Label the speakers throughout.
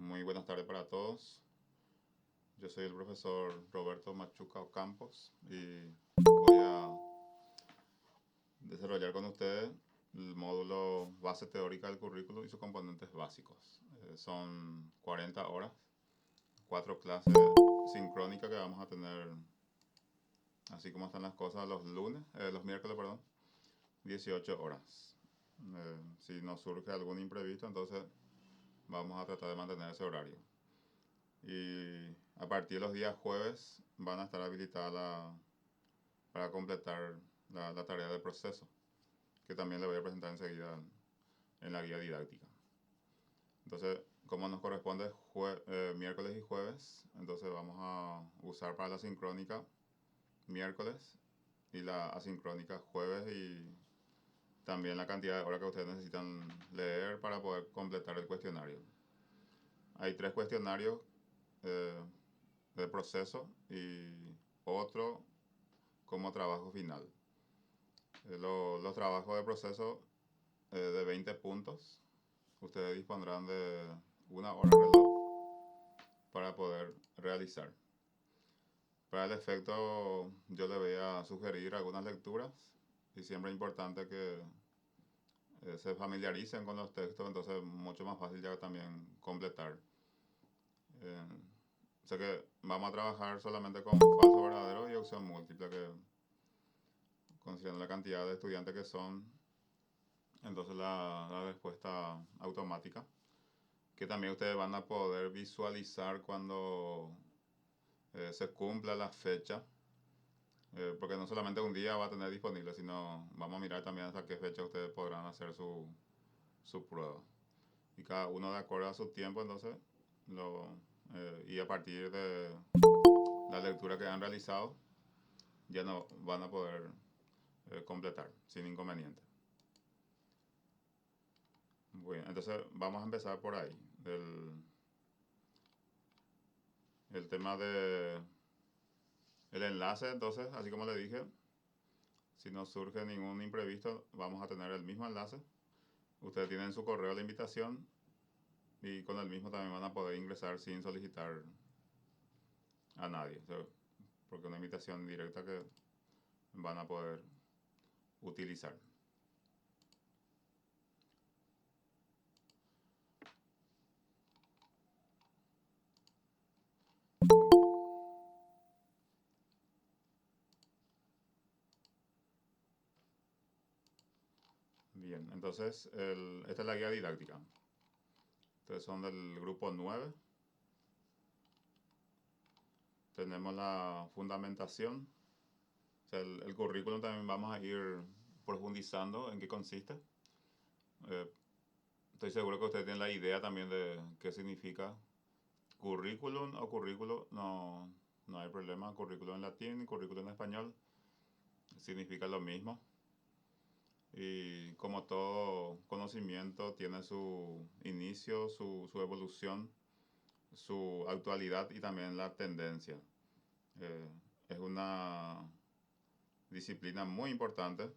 Speaker 1: Muy buenas tardes para todos. Yo soy el profesor Roberto Machuca Ocampos y voy a desarrollar con ustedes el módulo base teórica del currículo y sus componentes básicos. Son 40 horas, 4 clases sincrónicas que vamos a tener, así como están las cosas, los miércoles, perdón, 18 horas. Si nos surge algún imprevisto, entonces vamos a tratar de mantener ese horario. Y a partir de los días jueves van a estar habilitadas para completar la tarea de proceso, que también le voy a presentar enseguida en la guía didáctica. Entonces, como nos corresponde miércoles y jueves, entonces vamos a usar para la sincrónica miércoles y la asincrónica jueves, y también la cantidad de horas que ustedes necesitan leer para poder completar el cuestionario. Hay 3 cuestionarios eh, de proceso y otro como trabajo final. Los trabajos de proceso de 20 puntos, ustedes dispondrán de una hora reloj para poder realizar. Para el efecto, yo le voy a sugerir algunas lecturas y siempre es importante que se familiaricen con los textos, entonces es mucho más fácil ya también completar. Eh, Sé que vamos a trabajar solamente con falso verdadero y opción múltiple, que considerando la cantidad de estudiantes que son, entonces la respuesta automática, que también ustedes van a poder visualizar cuando se cumpla la fecha, porque no solamente un día va a tener disponible, sino vamos a mirar también hasta qué fecha ustedes podrán hacer su prueba. Y cada uno de acuerdo a su tiempo, entonces, y a partir de la lectura que han realizado, ya no van a poder completar sin inconveniente. Bueno, entonces vamos a empezar por ahí. El tema de el enlace, entonces, así como le dije, si no surge ningún imprevisto, vamos a tener el mismo enlace. Ustedes tienen su correo de invitación y con el mismo también van a poder ingresar sin solicitar a nadie. O sea, porque es una invitación directa que van a poder utilizar. Bien, entonces esta es la guía didáctica. Ustedes son del grupo 9. Tenemos la fundamentación. O sea, el currículum también vamos a ir profundizando en qué consiste. Eh, Estoy seguro que ustedes tienen la idea también de qué significa currículum o currículo. No, no hay problema. Currículum en latín y currículum en español significa lo mismo. Y como todo conocimiento tiene su inicio, su evolución, su actualidad y también la tendencia. Eh, es una disciplina muy importante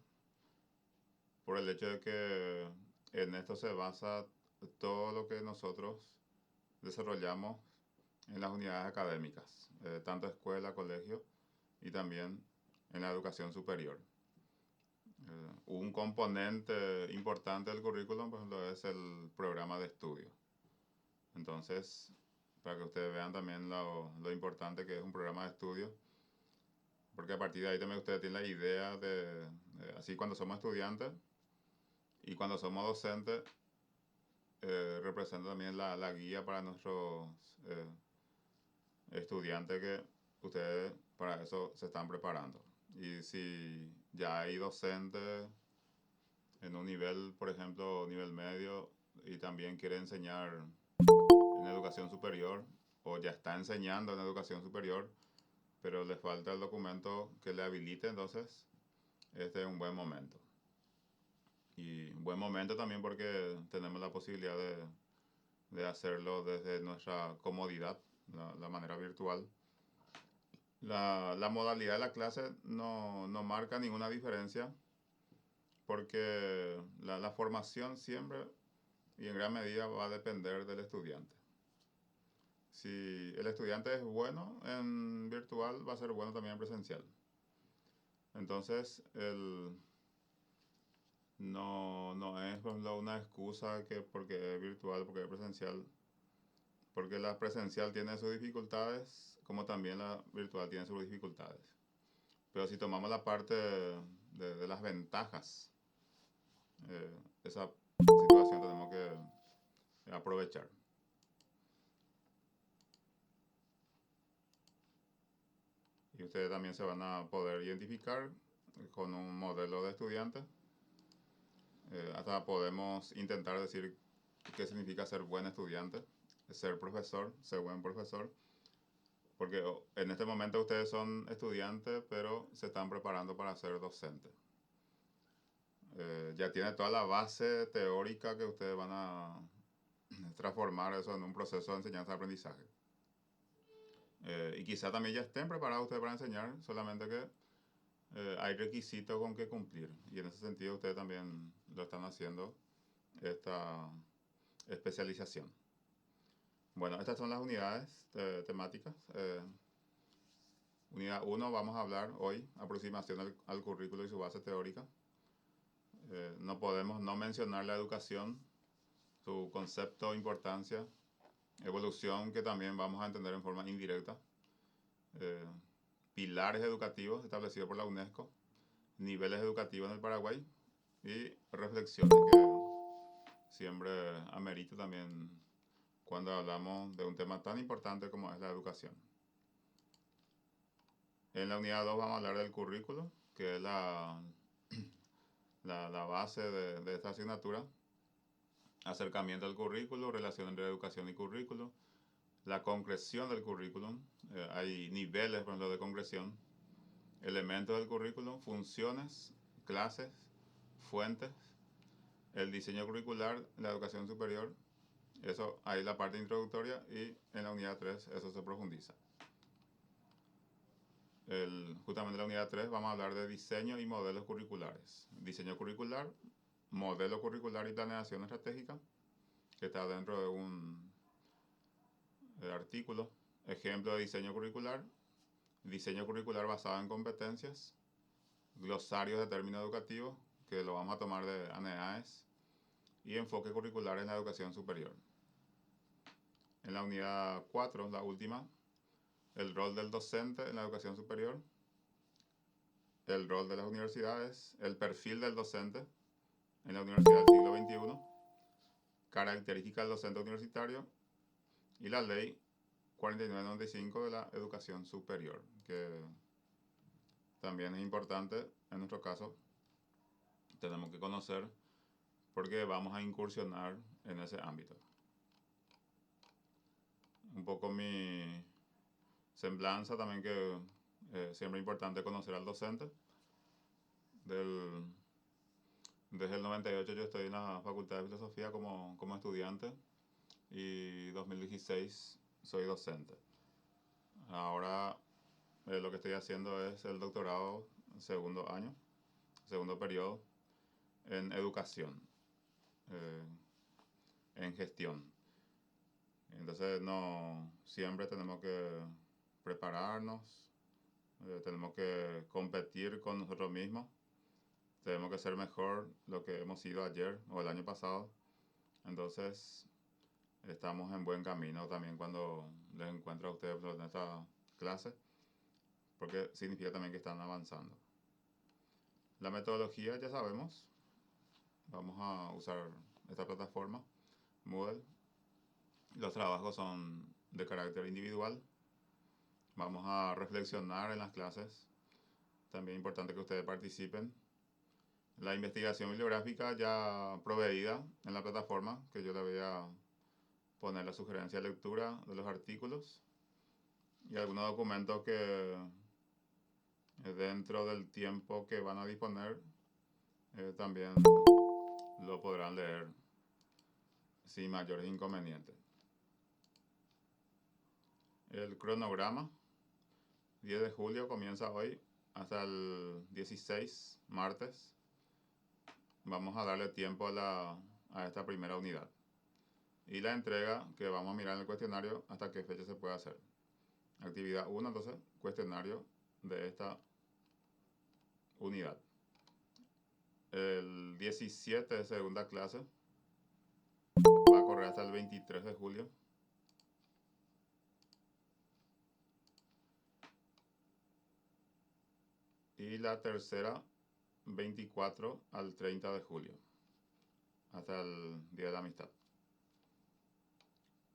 Speaker 1: por el hecho de que en esto se basa todo lo que nosotros desarrollamos en las unidades académicas, tanto escuela, colegio y también en la educación superior. Un componente importante del currículum, por ejemplo, es el programa de estudio. Entonces, para que ustedes vean también lo importante que es un programa de estudio, porque a partir de ahí también ustedes tienen la idea así cuando somos estudiantes y cuando somos docentes, representa también la guía para nuestros eh, estudiantes, que ustedes para eso se están preparando. Y si ya hay docentes en un nivel, por ejemplo, nivel medio, y también quiere enseñar en educación superior, o ya está enseñando en educación superior, pero le falta el documento que le habilite, entonces este es un buen momento. Y un buen momento también porque tenemos la posibilidad de hacerlo desde nuestra comodidad, la manera virtual. La modalidad de la clase no marca ninguna diferencia, porque la formación siempre y en gran medida va a depender del estudiante. Si el estudiante es bueno en virtual, va a ser bueno también en presencial. Entonces, no es, por ejemplo, una excusa que porque es virtual, porque es presencial, porque la presencial tiene sus dificultades, como también la virtual tiene sus dificultades. Pero si tomamos la parte de las ventajas, esa situación tenemos que aprovechar. Y ustedes también se van a poder identificar con un modelo de estudiante. Hasta podemos intentar decir qué significa ser buen estudiante, ser profesor, ser buen profesor. Porque en este momento ustedes son estudiantes, pero se están preparando para ser docentes. Ya tiene toda la base teórica que ustedes van a transformar eso en un proceso de enseñanza-aprendizaje. Y quizá también ya estén preparados ustedes para enseñar, solamente que hay requisitos con que cumplir. Y en ese sentido ustedes también lo están haciendo, esta especialización. Bueno, estas son las unidades temáticas. Unidad 1 vamos a hablar hoy, aproximación al currículo y su base teórica. No podemos no mencionar la educación, su concepto, importancia, evolución que también vamos a entender en forma indirecta, pilares educativos establecidos por la UNESCO, niveles educativos en el Paraguay y reflexiones que siempre amerita también cuando hablamos de un tema tan importante como es la educación. En la unidad 2 vamos a hablar del currículo, que es la base de esta asignatura. Acercamiento al currículo, relación entre educación y currículo, la concreción del currículum, hay niveles, por ejemplo, de concreción, elementos del currículum, funciones, clases, fuentes, el diseño curricular, la educación superior, eso ahí la parte introductoria, y en la unidad 3 eso se profundiza. Justamente en la unidad 3 vamos a hablar de diseño y modelos curriculares. Diseño curricular, modelo curricular y planeación estratégica, que está dentro de un artículo. Ejemplo de diseño curricular basado en competencias, glosarios de términos educativos, que lo vamos a tomar de ANEAES, y enfoque curricular en la educación superior. En la unidad 4, la última, el rol del docente en la educación superior, el rol de las universidades, el perfil del docente en la universidad del siglo XXI, características del docente universitario y la ley 4995 de la educación superior, que también es importante en nuestro caso, tenemos que conocer porque vamos a incursionar en ese ámbito. Un poco mi semblanza también, que siempre es importante conocer al docente. Desde el 98 yo estoy en la Facultad de Filosofía como estudiante y 2016 soy docente. Ahora lo que estoy haciendo es el doctorado segundo año, segundo periodo, en educación, en gestión. Entonces no siempre tenemos que prepararnos, tenemos que competir con nosotros mismos, tenemos que ser mejor lo que hemos sido ayer o el año pasado. Entonces estamos en buen camino también cuando les encuentro a ustedes en esta clase, porque significa también que están avanzando. La metodología ya sabemos, vamos a usar esta plataforma Moodle. Los trabajos son de carácter individual, vamos a reflexionar en las clases, también es importante que ustedes participen. La investigación bibliográfica ya proveída en la plataforma, que yo le voy a poner la sugerencia de lectura de los artículos y algunos documentos que dentro del tiempo que van a disponer también lo podrán leer sin mayores inconvenientes. El cronograma, 10 de julio comienza hoy hasta el 16, martes. Vamos a darle tiempo a esta primera unidad. y la entrega, que vamos a mirar en el cuestionario hasta qué fecha se puede hacer. Actividad 1, entonces, cuestionario de esta unidad. El 17 de segunda clase va a correr hasta el 23 de julio. Y la tercera, 24 al 30 de julio, hasta el Día de la Amistad.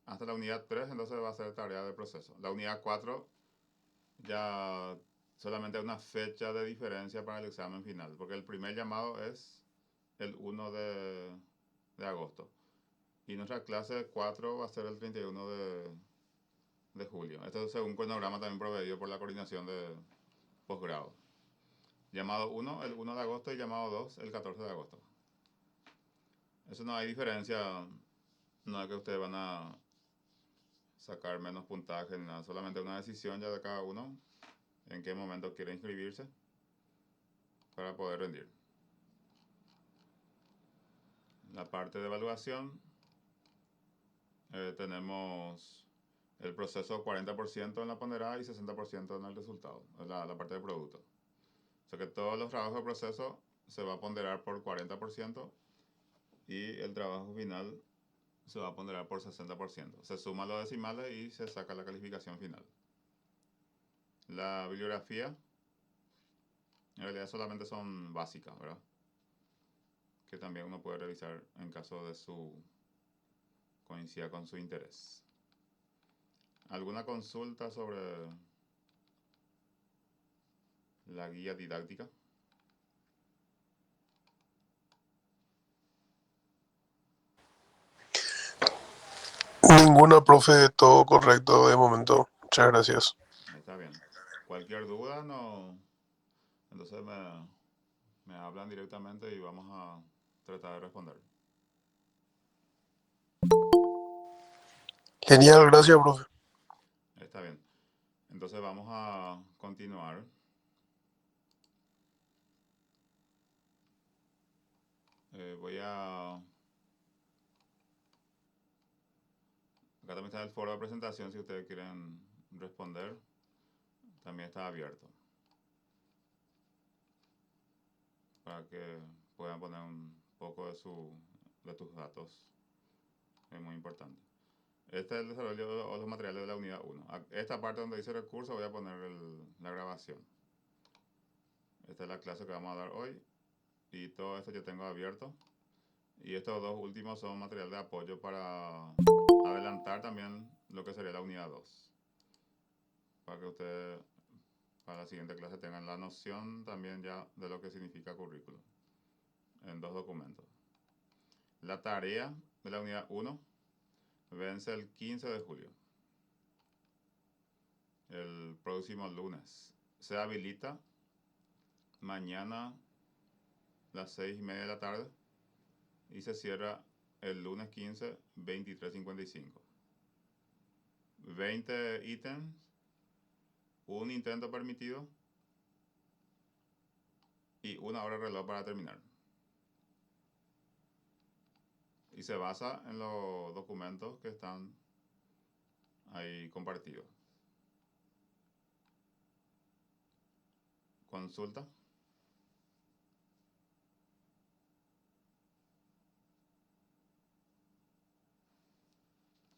Speaker 1: Hasta la unidad 3, entonces va a ser tarea de proceso. La unidad 4 ya solamente hay una fecha de diferencia para el examen final, porque el primer llamado es el 1 de agosto. Y nuestra clase 4 va a ser el 31 de julio. Esto es según cronograma también proveído por la coordinación de posgrado. Llamado 1 el 1 de agosto y llamado 2 el 14 de agosto. Eso no hay diferencia, no es que ustedes van a sacar menos puntaje ni nada, solamente una decisión ya de cada uno en qué momento quiere inscribirse para poder rendir. La parte de evaluación, tenemos el proceso 40% en la ponderada y 60% en el resultado, la parte de producto. O sea que todos los trabajos de proceso se va a ponderar por 40% y el trabajo final se va a ponderar por 60%. Se suman los decimales y se saca la calificación final. La bibliografía, en realidad solamente son básicas, ¿verdad? Que también uno puede revisar en caso de coincida con su interés. ¿Alguna consulta sobre la guía didáctica?
Speaker 2: Ninguna, profe, todo correcto de momento. Muchas gracias.
Speaker 1: Está bien. Cualquier duda, no, entonces me hablan directamente y vamos a tratar de responder.
Speaker 2: Genial, gracias, profe.
Speaker 1: Está bien. Entonces vamos a continuar. Voy a... Acá también está el foro de presentación si ustedes quieren responder. También está abierto. Para que puedan poner un poco de tus datos. Es muy importante. Este es el desarrollo de los materiales de la unidad 1. Esta parte donde dice recursos voy a poner la grabación. Esta es la clase que vamos a dar hoy. Y todo esto yo tengo abierto. Y estos dos últimos son material de apoyo para adelantar también lo que sería la unidad 2. Para que ustedes para la siguiente clase tengan la noción también ya de lo que significa currículo. En dos documentos. La tarea de la unidad 1 vence el 15 de julio. El próximo lunes. Se habilita mañana las 6:30 de la tarde y se cierra el lunes 15, 23:55. 20 ítems, un intento permitido y una hora reloj para terminar. Y se basa en los documentos que están ahí compartidos. Consulta.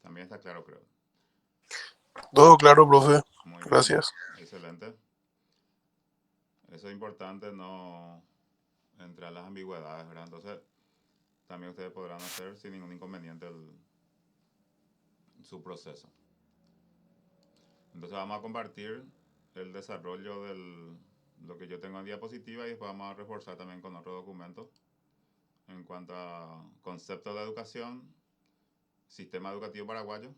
Speaker 1: También está claro, creo.
Speaker 2: Todo claro, profe.
Speaker 1: Muy bien.
Speaker 2: Gracias.
Speaker 1: Excelente. Eso es importante, no entrar en las ambigüedades, ¿verdad? Entonces, también ustedes podrán hacer sin ningún inconveniente su proceso. Entonces vamos a compartir el desarrollo de lo que yo tengo en diapositiva y después vamos a reforzar también con otros documentos en cuanto a conceptos de educación, sistema educativo paraguayo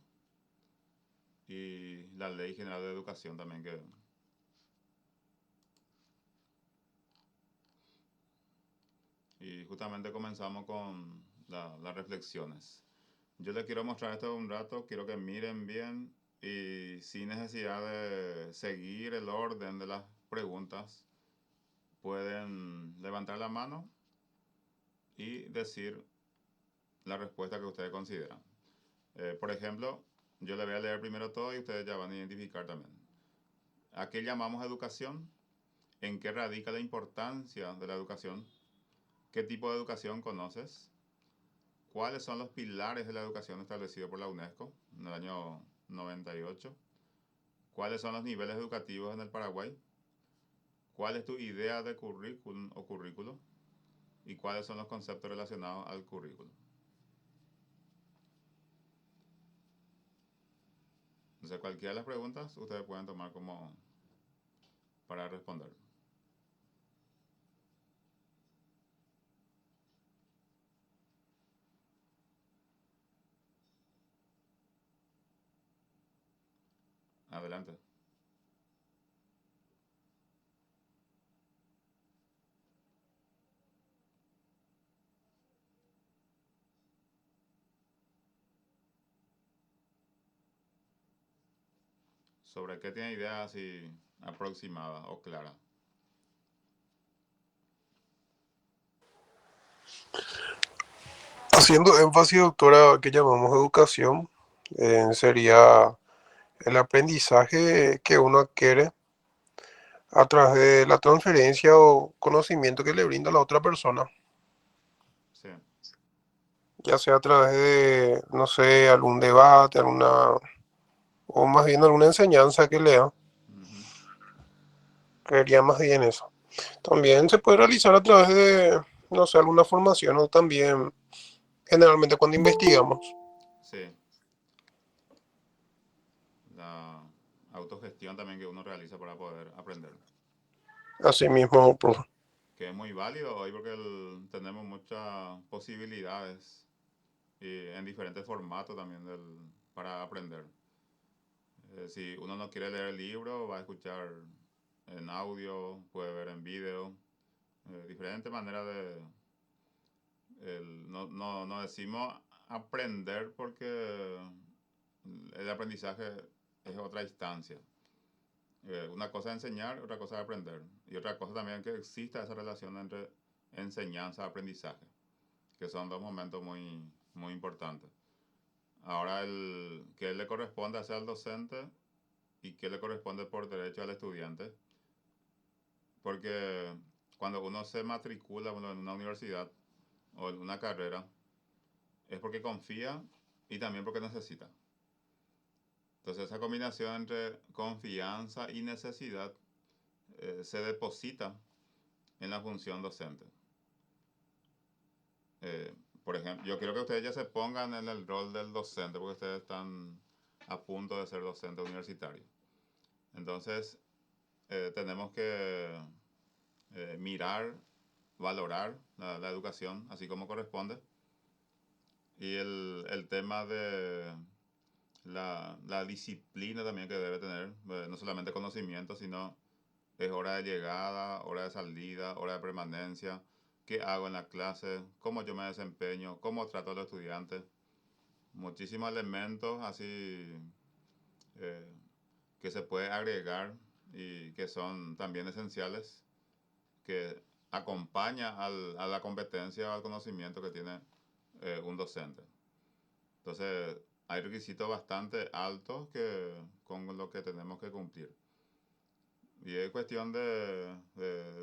Speaker 1: y la Ley General de Educación también que... Y justamente comenzamos con las reflexiones. Yo les quiero mostrar esto un rato, quiero que miren bien y sin necesidad de seguir el orden de las preguntas, pueden levantar la mano y decir la respuesta que ustedes consideran. Por ejemplo, yo le voy a leer primero todo y ustedes ya van a identificar también. ¿A qué llamamos educación? ¿En qué radica la importancia de la educación? ¿Qué tipo de educación conoces? ¿Cuáles son los pilares de la educación establecidos por la UNESCO en el año 98? ¿Cuáles son los niveles educativos en el Paraguay? ¿Cuál es tu idea de currículum o currículo? ¿Y cuáles son los conceptos relacionados al currículo? Entonces, cualquiera de las preguntas ustedes pueden tomar como para responder. Adelante. ¿Sobre qué tiene idea así aproximada o clara?
Speaker 2: Haciendo énfasis, doctora, que llamamos educación, sería el aprendizaje que uno adquiere a través de la transferencia o conocimiento que le brinda la otra persona,
Speaker 1: Sí.
Speaker 2: ya sea a través de, no sé, algún debate, alguna, o más bien alguna enseñanza que lea.
Speaker 1: Ujú.
Speaker 2: Creería más bien eso. También se puede realizar a través de, no sé, alguna formación o también generalmente cuando investigamos.
Speaker 1: Sí. La autogestión también que uno realiza para poder aprender.
Speaker 2: Así mismo, pues,
Speaker 1: Que es muy válido hoy porque tenemos muchas posibilidades y en diferentes formatos también para aprender. Si uno no quiere leer el libro, va a escuchar en audio, puede ver en video, diferentes maneras de... no decimos aprender porque el aprendizaje es otra instancia. Una cosa es enseñar, otra cosa es aprender. Y otra cosa también que exista esa relación entre enseñanza y aprendizaje, que son dos momentos muy, muy importantes. Ahora, ¿qué le corresponde hacer al docente y qué le corresponde por derecho al estudiante? Porque cuando uno se matricula en una universidad o en una carrera, es porque confía y también porque necesita. Entonces, esa combinación entre confianza y necesidad se deposita en la función docente. Eh, por ejemplo, yo quiero que ustedes ya se pongan en el rol del docente, porque ustedes están a punto de ser docente universitario. Entonces, tenemos que mirar, valorar la educación, así como corresponde. Y el tema de la disciplina también que debe tener, no solamente conocimiento, sino es hora de llegada, hora de salida, hora de permanencia, qué hago en la clase, cómo yo me desempeño, cómo trato a los estudiantes. Muchísimos elementos así eh, que se puede agregar y que son también esenciales, que acompaña a la competencia o al conocimiento que tiene un docente. Entonces, hay requisitos bastante altos con lo que tenemos que cumplir. Y es cuestión de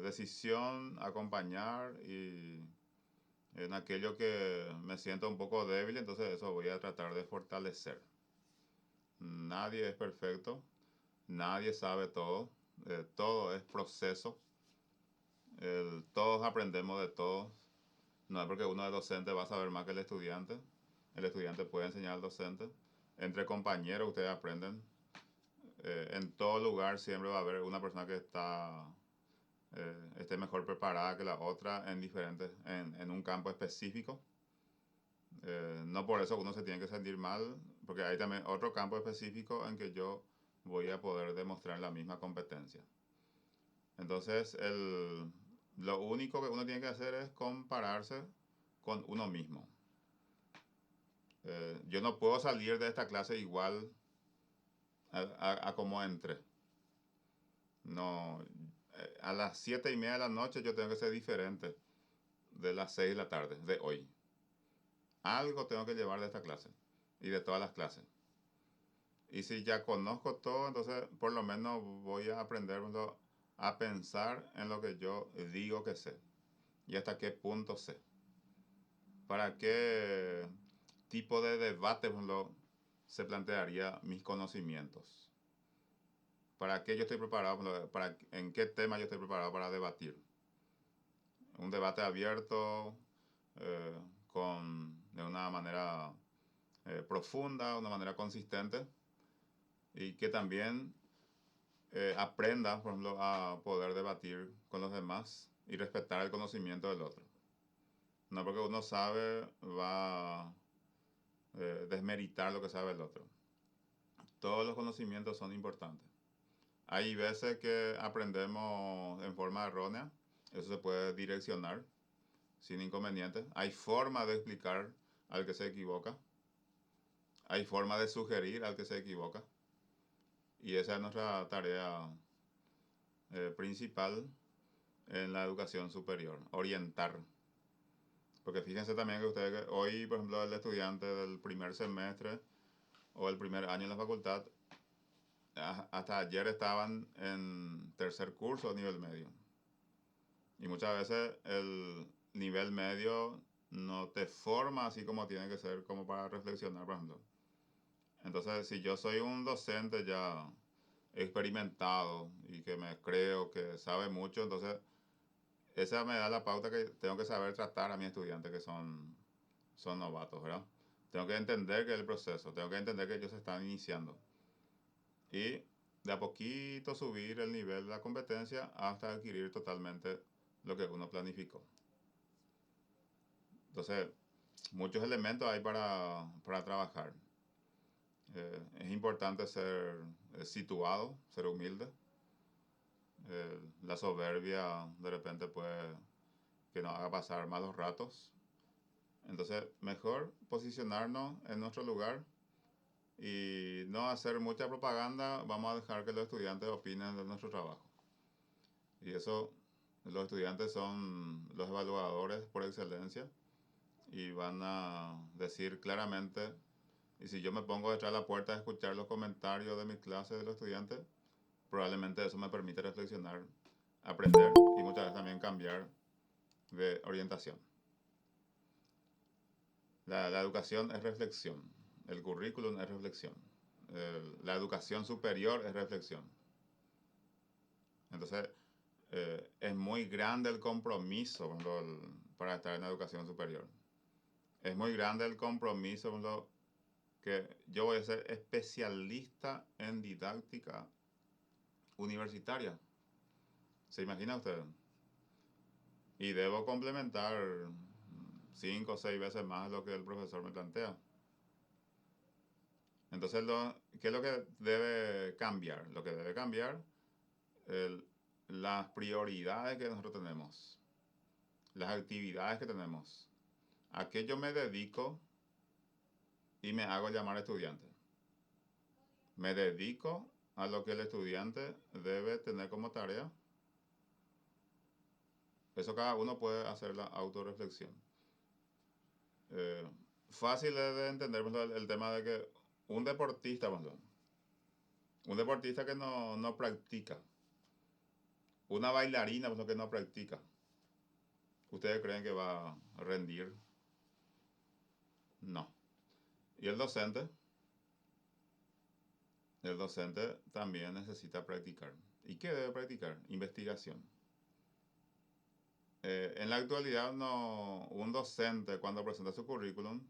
Speaker 1: decisión, acompañar y en aquello que me siento un poco débil, entonces eso voy a tratar de fortalecer. Nadie es perfecto, nadie sabe todo, todo es proceso, todos aprendemos de todos. No es porque uno es docente va a saber más que el estudiante puede enseñar al docente. Entre compañeros ustedes aprenden. En todo lugar siempre va a haber una persona que esté mejor preparada que la otra en un campo específico. No por eso uno se tiene que sentir mal, porque hay también otro campo específico en que yo voy a poder demostrar la misma competencia. Entonces, lo único que uno tiene que hacer es compararse con uno mismo. Yo no puedo salir de esta clase igual a como entré. No, a las 7:30 de la noche yo tengo que ser diferente de las 6 de la tarde de hoy. Algo tengo que llevar de esta clase. y de todas las clases. Y si ya conozco todo, entonces por lo menos voy a aprender a pensar en lo que yo digo que sé y hasta qué punto sé. Para qué tipo de debate, por ejemplo, se plantearía mis conocimientos. ¿Para qué yo estoy preparado? ¿En qué tema yo estoy preparado para debatir? Un debate abierto, eh, de una manera profunda, de una manera consistente y que también aprenda, por ejemplo, a poder debatir con los demás y respetar el conocimiento del otro. No porque uno sabe va a desmeritar lo que sabe el otro. Todos los conocimientos son importantes. Hay veces que aprendemos en forma errónea, eso se puede direccionar sin inconvenientes. Hay forma de explicar al que se equivoca, hay forma de sugerir al que se equivoca. Y esa es nuestra tarea principal en la educación superior, orientar. Porque fíjense también que ustedes, hoy, por ejemplo, el estudiante del primer semestre o el primer año en la facultad, hasta ayer estaban en tercer curso a nivel medio. Y muchas veces el nivel medio no te forma así como tiene que ser, como para reflexionar, por ejemplo. Entonces, si yo soy un docente ya experimentado y que me creo que sabe mucho, entonces esa me da la pauta que tengo que saber tratar a mis estudiantes que son novatos, ¿verdad? Tengo que entender que es el proceso, tengo que entender que ellos se están iniciando. Y de a poquito subir el nivel de la competencia hasta adquirir totalmente lo que uno planificó. Entonces, muchos elementos hay para trabajar. Es importante ser situado, ser humilde. La soberbia de repente puede que nos haga pasar malos ratos. Entonces, mejor posicionarnos en nuestro lugar y no hacer mucha propaganda. Vamos a dejar que los estudiantes opinen de nuestro trabajo. Y eso, los estudiantes son los evaluadores por excelencia y van a decir claramente, y si yo me pongo detrás de la puerta a escuchar los comentarios de mis clases de los estudiantes, probablemente eso me permite reflexionar, aprender y muchas veces también cambiar de orientación. La educación es reflexión, el currículum es reflexión, la educación superior es reflexión. Entonces, es muy grande el compromiso para estar en la educación superior. Es muy grande el compromiso que yo voy a ser especialista en didáctica universitaria. ¿Se imagina usted? Y debo complementar 5 o 6 veces más lo que el profesor me plantea. Entonces, ¿qué es lo que debe cambiar? Lo que debe cambiar, el, las prioridades que nosotros tenemos, las actividades que tenemos. ¿A qué yo me dedico y me hago llamar estudiante? Me dedico a lo que el estudiante debe tener como tarea. Eso cada uno puede hacer la autorreflexión. Eh, Fácil es de entender el tema de que un deportista, un deportista que no practica, una bailarina que no practica, ¿ustedes creen que va a rendir? No. ¿Y el docente? El docente también necesita practicar. ¿Y qué debe practicar? Investigación. En la actualidad, un docente cuando presenta su currículum,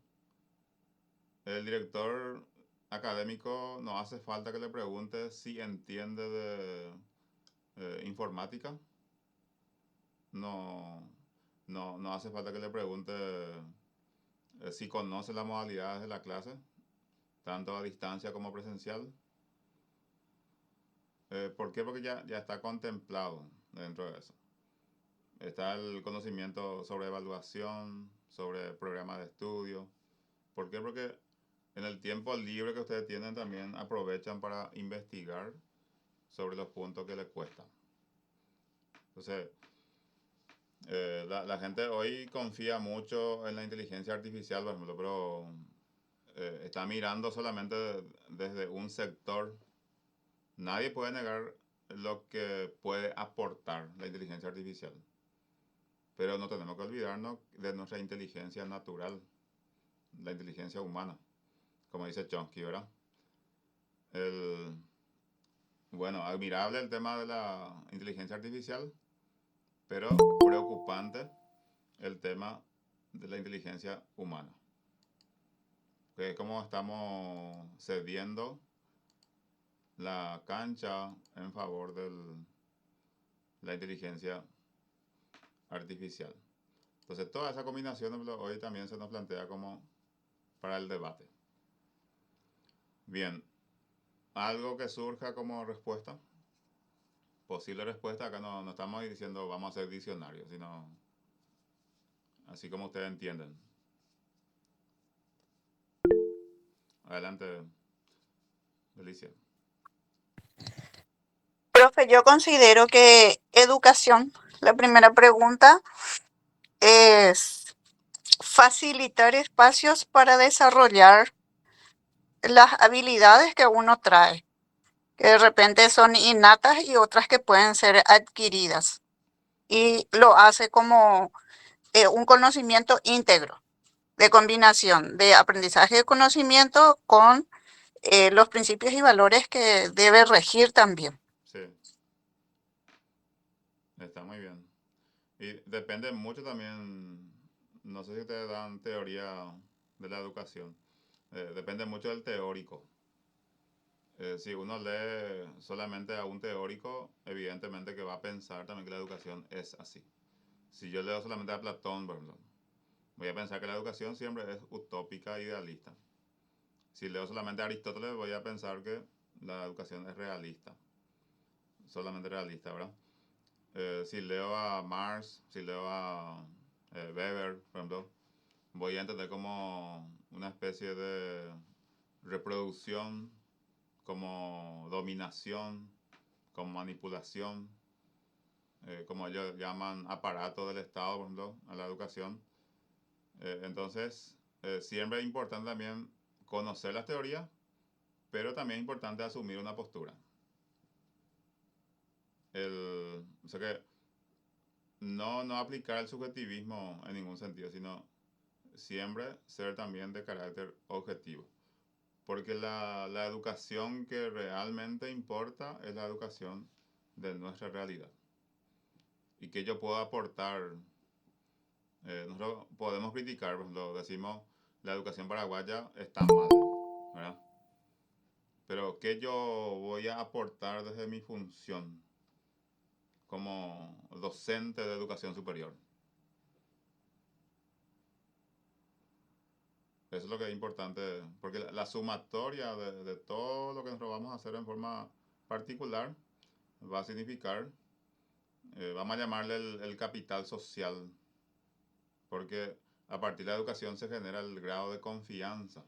Speaker 1: el director académico no hace falta que le pregunte si entiende de informática. No, no hace falta que le pregunte si conoce las modalidades de la clase, tanto a distancia como presencial. ¿Por qué? Porque ya está contemplado dentro de eso. Está el conocimiento sobre evaluación, sobre programas de estudio. ¿Por qué? Porque en el tiempo libre que ustedes tienen también aprovechan para investigar sobre los puntos que les cuestan. Entonces, la gente hoy confía mucho en la inteligencia artificial, por ejemplo, pero está mirando solamente desde un sector. Nadie puede negar lo que puede aportar la inteligencia artificial, pero no tenemos que olvidarnos de nuestra inteligencia natural, la inteligencia humana, como dice Chomsky, ¿verdad? El, bueno, admirable el tema de la inteligencia artificial, pero preocupante el tema de la inteligencia humana. Que como estamos cediendo la cancha en favor de la inteligencia artificial. Entonces, toda esa combinación hoy también se nos plantea como para el debate. Bien, algo que surja como respuesta, posible respuesta, acá no estamos diciendo vamos a ser diccionarios, sino así como ustedes entienden. Adelante, Delicia.
Speaker 3: Profe, yo considero que educación, la primera pregunta es facilitar espacios para desarrollar las habilidades que uno trae, que de repente son innatas y otras que pueden ser adquiridas. Y lo hace como un conocimiento íntegro, de combinación de aprendizaje de conocimiento con los principios y valores que debe regir también.
Speaker 1: Sí, está muy bien. Y depende mucho también, no sé si ustedes dan teoría de la educación, depende mucho del teórico. Si uno lee solamente a un teórico, evidentemente que va a pensar también que la educación es así. Si yo leo solamente a Platón, por ejemplo, voy a pensar que la educación siempre es utópica e idealista. Si leo solamente a Aristóteles, voy a pensar que la educación es realista, solamente realista, ¿verdad? Si leo a Marx, si leo a Weber, por ejemplo, voy a entender como una especie de reproducción, como dominación, como manipulación, como ellos llaman aparato del Estado, por ejemplo, a la educación. Entonces, siempre es importante también conocer las teorías, pero también es importante asumir una postura. O sea que no aplicar el subjetivismo en ningún sentido, sino siempre ser también de carácter objetivo. Porque la educación que realmente importa es la educación de nuestra realidad. Y que yo puedo aportar, nosotros podemos criticar, por ejemplo, decimos la educación paraguaya está mal, ¿verdad? Pero ¿qué yo voy a aportar desde mi función como docente de educación superior? Eso es lo que es importante, porque la sumatoria de todo lo que nosotros vamos a hacer en forma particular va a significar, vamos a llamarle el capital social, porque a partir de la educación se genera el grado de confianza.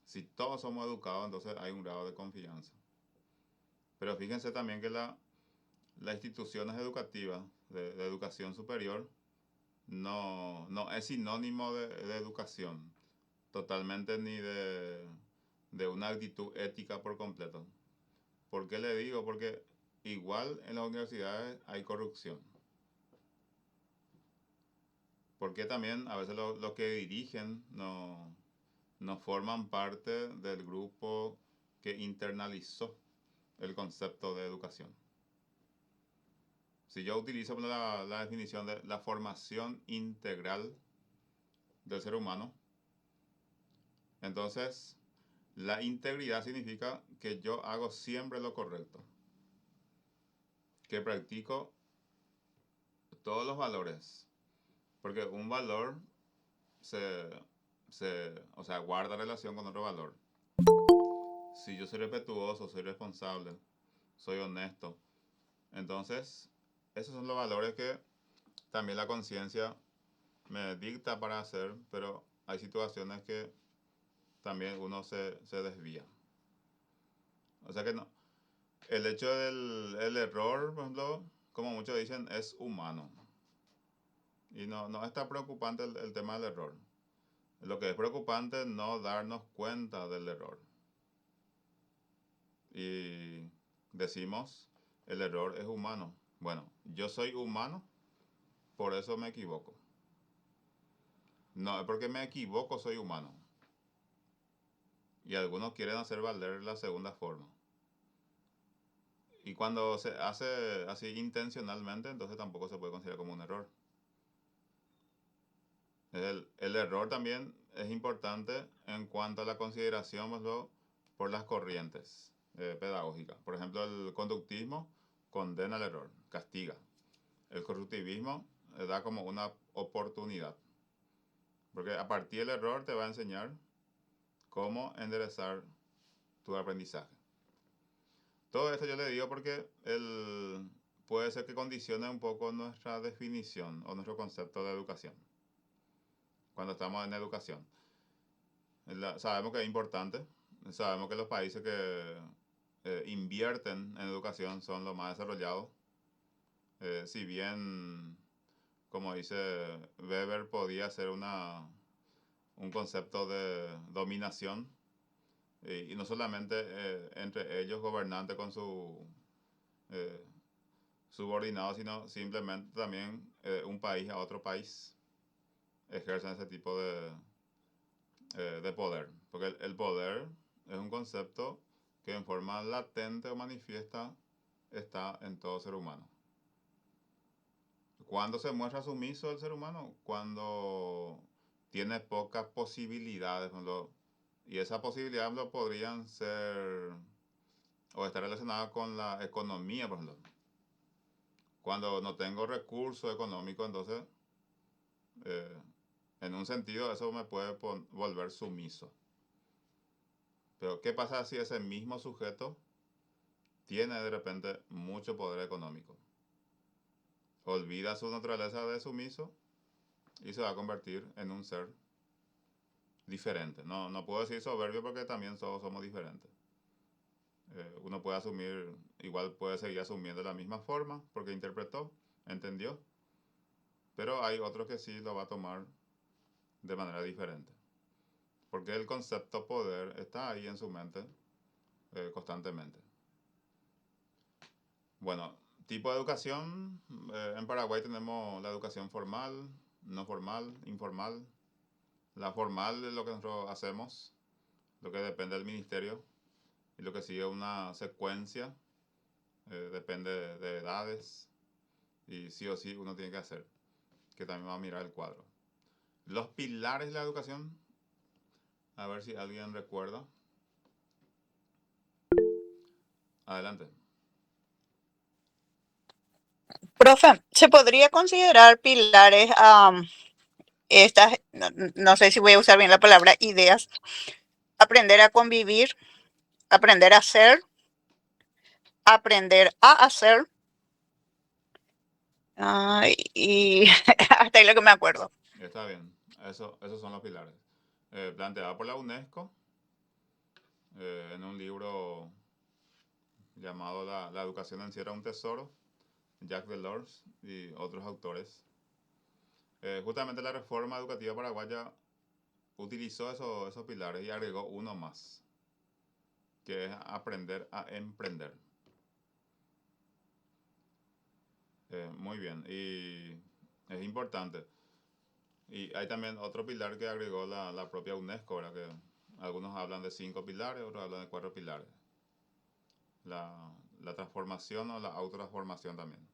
Speaker 1: Si todos somos educados, entonces hay un grado de confianza. Pero fíjense también que las instituciones educativas de educación superior no es sinónimo de educación totalmente ni de una actitud ética por completo. ¿Por qué le digo? Porque igual en las universidades hay corrupción. Porque también a veces los que dirigen no forman parte del grupo que internalizó el concepto de educación. Si yo utilizo la definición de la formación integral del ser humano, entonces la integridad significa que yo hago siempre lo correcto, que practico todos los valores, porque un valor o sea, guarda relación con otro valor. Si yo soy respetuoso, soy responsable, soy honesto, entonces esos son los valores que también la conciencia me dicta para hacer, pero hay situaciones que también uno se desvía. O sea que no, el hecho del error, por ejemplo, como muchos dicen, es humano. Y no está preocupante el tema del error. Lo que es preocupante es no darnos cuenta del error. Y decimos, el error es humano. Bueno, yo soy humano, por eso me equivoco. No, es porque me equivoco, soy humano. Y algunos quieren hacer valer la segunda forma. Y cuando se hace así intencionalmente, entonces tampoco se puede considerar como un error. El error también es importante en cuanto a la consideración por las corrientes pedagógicas. Por ejemplo, el conductismo condena el error, castiga. El constructivismo da como una oportunidad. Porque a partir del error te va a enseñar cómo enderezar tu aprendizaje. Todo esto yo le digo porque puede ser que condicione un poco nuestra definición o nuestro concepto de educación. Cuando estamos en educación. Sabemos que es importante, sabemos que los países que invierten en educación son los más desarrollados. Si bien, como dice Weber, podía ser un concepto de dominación, y no solamente entre ellos gobernantes con su subordinados, sino simplemente también un país a otro país ejercen ese tipo de poder. Porque el poder es un concepto que en forma latente o manifiesta está en todo ser humano. ¿Cuándo se muestra sumiso el ser humano? Cuando tiene pocas posibilidades. Y esas posibilidades podrían ser o estar relacionadas con la economía, por ejemplo. Cuando no tengo recursos económicos, entonces, en un sentido, eso me puede volver sumiso. Pero, ¿qué pasa si ese mismo sujeto tiene de repente mucho poder económico? Olvida su naturaleza de sumiso y se va a convertir en un ser diferente. No puedo decir soberbio porque también somos diferentes. Uno puede asumir, igual puede seguir asumiendo de la misma forma porque interpretó, entendió, pero hay otros que sí lo va a tomar de manera diferente. Porque el concepto poder está ahí en su mente constantemente. Bueno, tipo de educación. En Paraguay tenemos la educación formal, no formal, informal. La formal es lo que nosotros hacemos, lo que depende del ministerio, y lo que sigue una secuencia, depende de edades, y sí o sí uno tiene que hacer, que también va a mirar el cuadro. Los pilares de la educación, a ver si alguien recuerda. Adelante.
Speaker 3: Profe, ¿se podría considerar pilares estas, no sé si voy a usar bien la palabra, ideas, aprender a convivir, aprender a ser, aprender a hacer, y hasta ahí lo que me acuerdo?
Speaker 1: Está bien, esos son los pilares. Planteada por la UNESCO en un libro llamado La educación encierra un tesoro, Jacques Delors y otros autores. Justamente la reforma educativa paraguaya utilizó esos pilares y agregó uno más, que es aprender a emprender. Muy bien, y es importante. Y hay también otro pilar que agregó la propia UNESCO, ¿verdad? Que algunos hablan de 5 pilares, otros hablan de 4 pilares. La transformación o la autotransformación también.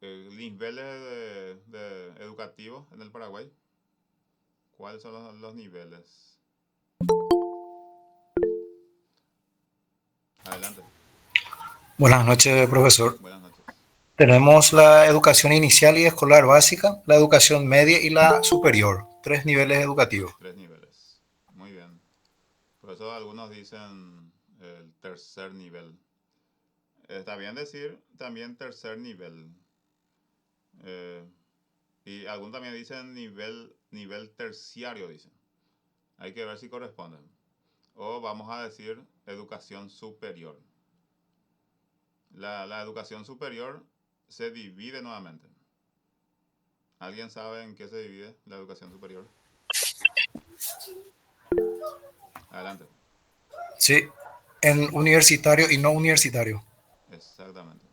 Speaker 1: Niveles de educativos en el Paraguay. ¿Cuáles son los niveles? Adelante.
Speaker 4: Buenas noches, profesor.
Speaker 1: Buenas noches.
Speaker 4: Tenemos la educación inicial y escolar básica, la educación media y la superior. 3 niveles educativos.
Speaker 1: 3 niveles. Muy bien. Por eso algunos dicen el tercer nivel. Está bien decir también tercer nivel. Y algunos también dicen nivel terciario, dicen. Hay que ver si corresponden. O vamos a decir educación superior. La educación superior se divide nuevamente. ¿Alguien sabe en qué se divide la educación superior? Adelante.
Speaker 4: Sí, en universitario y no universitario.
Speaker 1: Exactamente.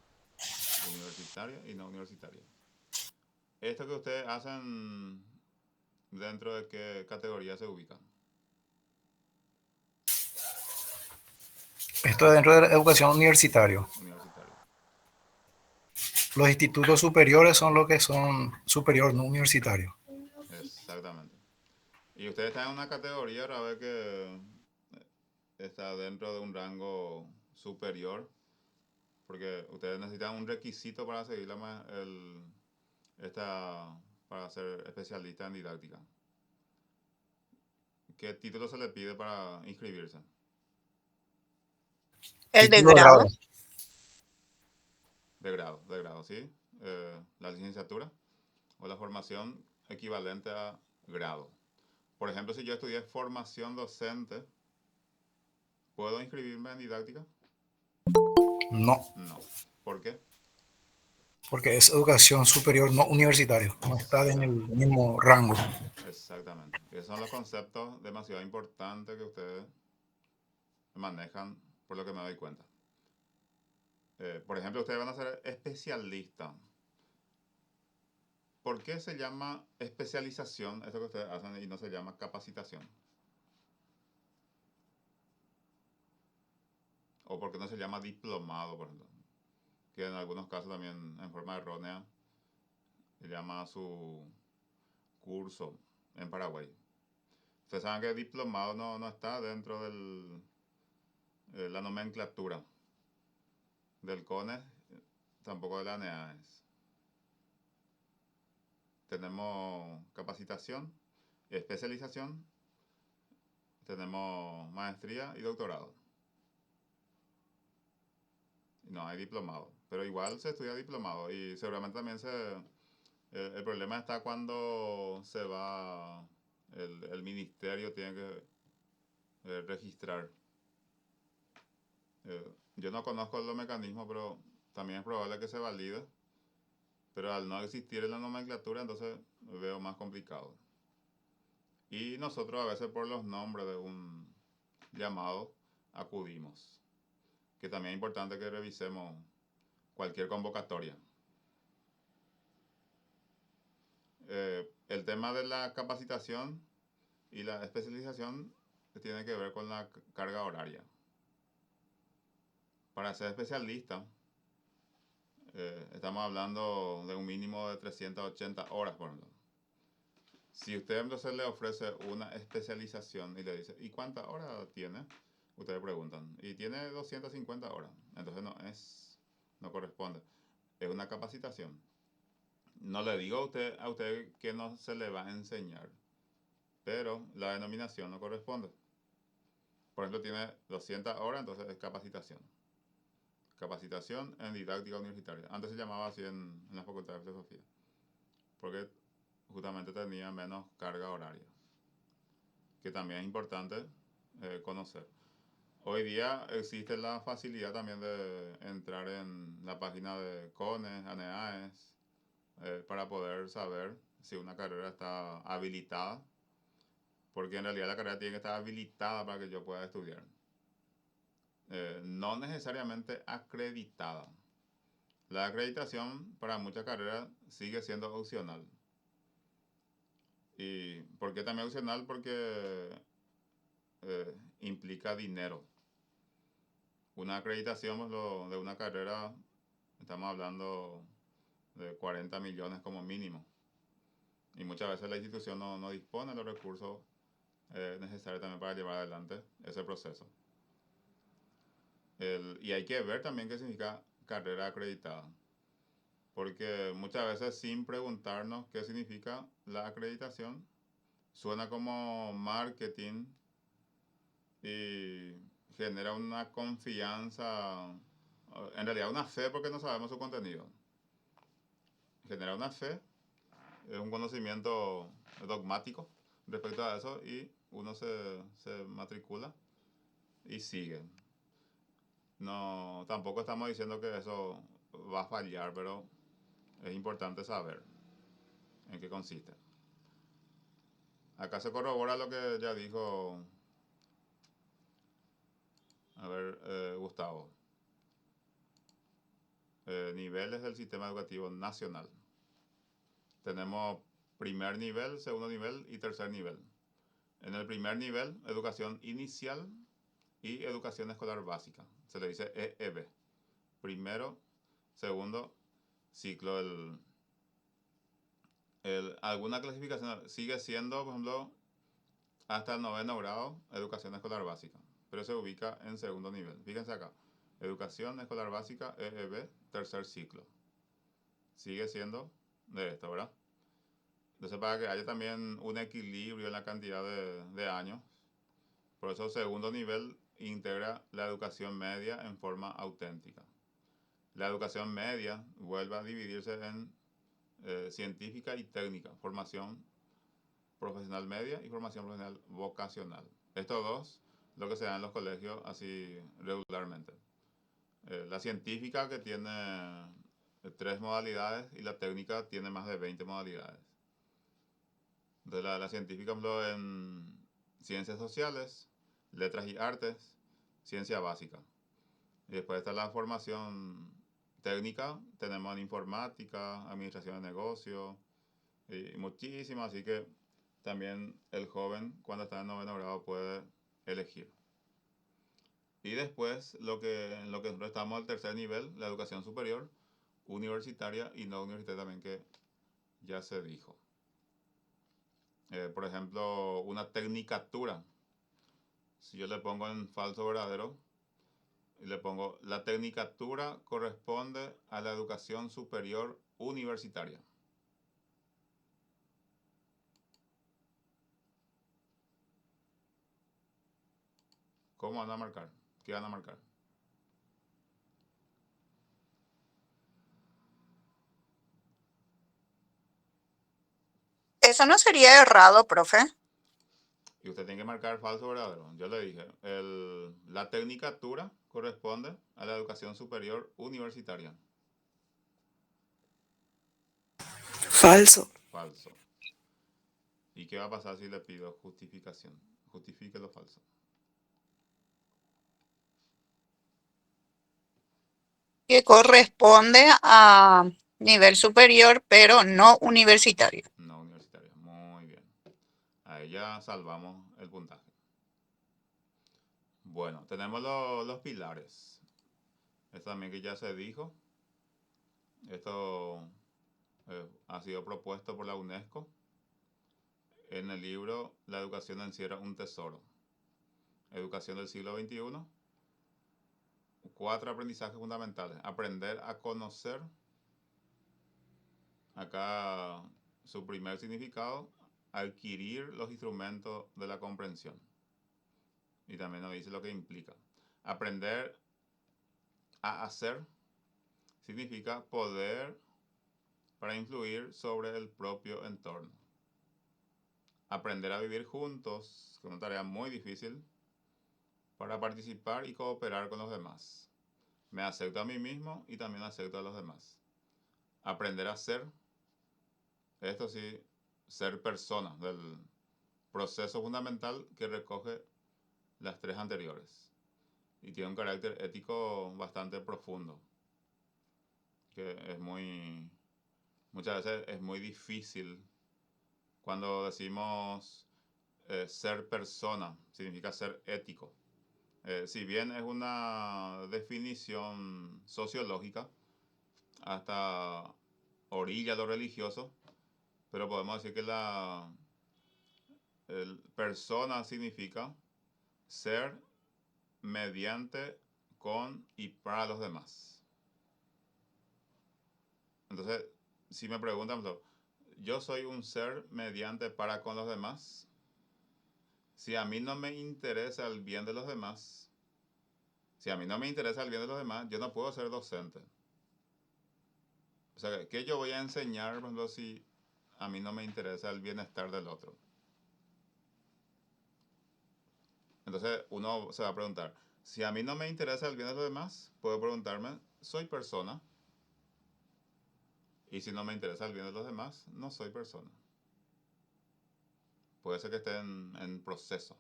Speaker 1: Universitario y no universitario. Esto que ustedes hacen, ¿dentro de qué categoría se ubican?
Speaker 4: Esto es dentro de la educación universitaria.
Speaker 1: Universitario.
Speaker 4: Los institutos superiores son los que son superior, no universitario.
Speaker 1: Exactamente. Y ustedes están en una categoría, ahora ve que está dentro de un rango superior, porque ustedes necesitan un requisito para seguir esta, para ser especialista en didáctica. ¿Qué título se le pide para inscribirse?
Speaker 3: El de
Speaker 4: Título de grado.
Speaker 3: grado.
Speaker 1: De grado, ¿sí? La licenciatura o la formación equivalente a grado. Por ejemplo, si yo estudié formación docente, ¿puedo inscribirme en didáctica?
Speaker 4: No,
Speaker 1: No. ¿Por qué?
Speaker 4: porque es educación superior, no universitario. No está en el
Speaker 1: Exactamente.
Speaker 4: mismo rango.
Speaker 1: Exactamente. Esos son los conceptos demasiado importantes que ustedes manejan, por lo que me doy cuenta. Por ejemplo, ustedes van a ser especialistas. ¿Por qué se llama especialización esto que ustedes hacen y no se llama capacitación? ¿O por qué no se llama diplomado, por ejemplo? Que en algunos casos también en forma errónea se llama su curso en Paraguay. Ustedes saben que diplomado no está dentro de la nomenclatura del CONES, tampoco de la ANEAES. Tenemos capacitación, especialización, tenemos maestría y doctorado. No hay diplomado, pero igual se estudia diplomado y seguramente también el problema está cuando se va, el ministerio tiene que registrar. Yo no conozco los mecanismos, pero también es probable que se valide. Pero al no existir en la nomenclatura, entonces veo más complicado. Y nosotros a veces por los nombres de un llamado acudimos. Que también es importante que revisemos cualquier convocatoria. El tema de la capacitación y la especialización tiene que ver con la carga horaria. Para ser especialista, estamos hablando de un mínimo de 380 horas, por ejemplo. Si usted entonces le ofrece una especialización y le dice, ¿y cuántas horas tiene? Ustedes preguntan, y tiene 250 horas. Entonces no corresponde. Es una capacitación. No le digo a usted que no se le va a enseñar, pero la denominación no corresponde. Por ejemplo, tiene 200 horas, entonces es capacitación. Capacitación en didáctica universitaria. Antes se llamaba así en la Facultad de Filosofía, porque justamente tenía menos carga horaria, que también es importante conocer. Hoy día existe la facilidad también de entrar en la página de CONES, ANEAES, para poder saber si una carrera está habilitada, porque en realidad la carrera tiene que estar habilitada para que yo pueda estudiar. No necesariamente acreditada. La acreditación para muchas carreras sigue siendo opcional. ¿Y por qué también opcional? Porque implica dinero. Una acreditación de una carrera, estamos hablando de 40 millones como mínimo. Y muchas veces la institución no dispone de los recursos necesarios también para llevar adelante ese proceso. Y hay que ver también qué significa carrera acreditada. Porque muchas veces sin preguntarnos qué significa la acreditación, suena como marketing y genera una confianza, en realidad una fe porque no sabemos su contenido. Genera una fe, es un conocimiento dogmático respecto a eso y uno se matricula y sigue. No, tampoco estamos diciendo que eso va a fallar, pero es importante saber en qué consiste. acá se corrobora lo que ya dijo, a ver, Gustavo. Niveles del sistema educativo nacional. Tenemos primer nivel, segundo nivel y tercer nivel. En el primer nivel, educación inicial y educación escolar básica. Se le dice EEB. Primero, segundo ciclo. Alguna clasificación sigue siendo, por ejemplo, hasta el noveno grado, educación escolar básica. Pero se ubica en segundo nivel. Fíjense acá. Educación escolar básica, EEB, tercer ciclo. Sigue siendo de esto, ¿verdad? Entonces, para que haya también un equilibrio en la cantidad de años, por eso segundo nivel integra la educación media en forma auténtica. La educación media vuelve a dividirse en científica y técnica, formación profesional media y formación profesional vocacional. Estos dos, lo que se da en los colegios así regularmente. La científica, que tiene 3 modalidades, y la técnica tiene más de 20 modalidades. De la científica, por ejemplo, en ciencias sociales, letras y artes, ciencia básica. Y después está la formación técnica, tenemos en informática, administración de negocios y muchísimas, así que también el joven cuando está en noveno grado puede elegir. Y después en lo que nosotros estamos al tercer nivel, la educación superior, universitaria y no universitaria también, que ya se dijo. Por ejemplo, una tecnicatura. Si yo le pongo en falso verdadero y le pongo la tecnicatura corresponde a la educación superior universitaria. ¿Cómo van a marcar? ¿Qué van a marcar?
Speaker 3: Eso no sería errado, profe.
Speaker 1: Y usted tiene que marcar falso o verdadero. Yo le dije, la tecnicatura corresponde a la educación superior universitaria.
Speaker 5: Falso.
Speaker 1: Falso. ¿Y qué va a pasar si le pido justificación? Justifique lo falso.
Speaker 3: Que corresponde a nivel superior, pero no universitario.
Speaker 1: No universitaria. Muy bien. Ahí ya salvamos el puntaje. Bueno, tenemos los pilares. Esto también que ya se dijo. Esto ha sido propuesto por la UNESCO. En el libro La educación encierra un tesoro. Educación del siglo XXI. 4 aprendizajes fundamentales. Aprender a conocer. Acá su primer significado. Adquirir los instrumentos de la comprensión. Y también nos dice lo que implica. Aprender a hacer significa poder para influir sobre el propio entorno. Aprender a vivir juntos, que es una tarea muy difícil, para participar y cooperar con los demás. Me acepto a mí mismo y también acepto a los demás. Aprender a ser, esto sí, ser persona, del proceso fundamental que recoge las 3 anteriores. Y tiene un carácter ético bastante profundo, que es muchas veces es muy difícil cuando decimos ser persona, significa ser ético. Si bien es una definición sociológica, hasta orilla lo religioso, pero podemos decir que persona significa ser mediante, con y para los demás. Entonces, si me preguntan, yo soy un ser mediante para con los demás. Si a mí no me interesa el bien de los demás, yo no puedo ser docente. O sea, ¿qué yo voy a enseñar, por ejemplo, si a mí no me interesa el bienestar del otro? Entonces, uno se va a preguntar, si a mí no me interesa el bien de los demás, puedo preguntarme, ¿soy persona? Y si no me interesa el bien de los demás, no soy persona. puede ser que esté en proceso.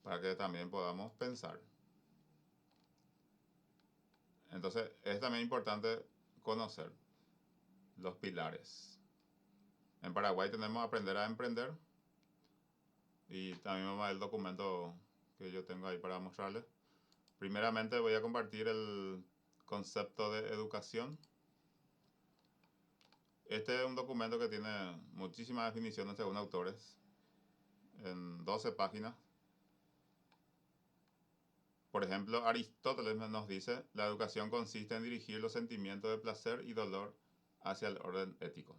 Speaker 1: Para que también podamos pensar. Entonces, es también importante conocer los pilares. En Paraguay tenemos Aprender a Emprender. Y también vamos a ver el documento que yo tengo ahí para mostrarles. Primeramente voy a compartir el concepto de educación. Este es un documento que tiene muchísimas definiciones según autores, en 12 páginas. Por ejemplo, Aristóteles nos dice, la educación consiste en dirigir los sentimientos de placer y dolor hacia el orden ético.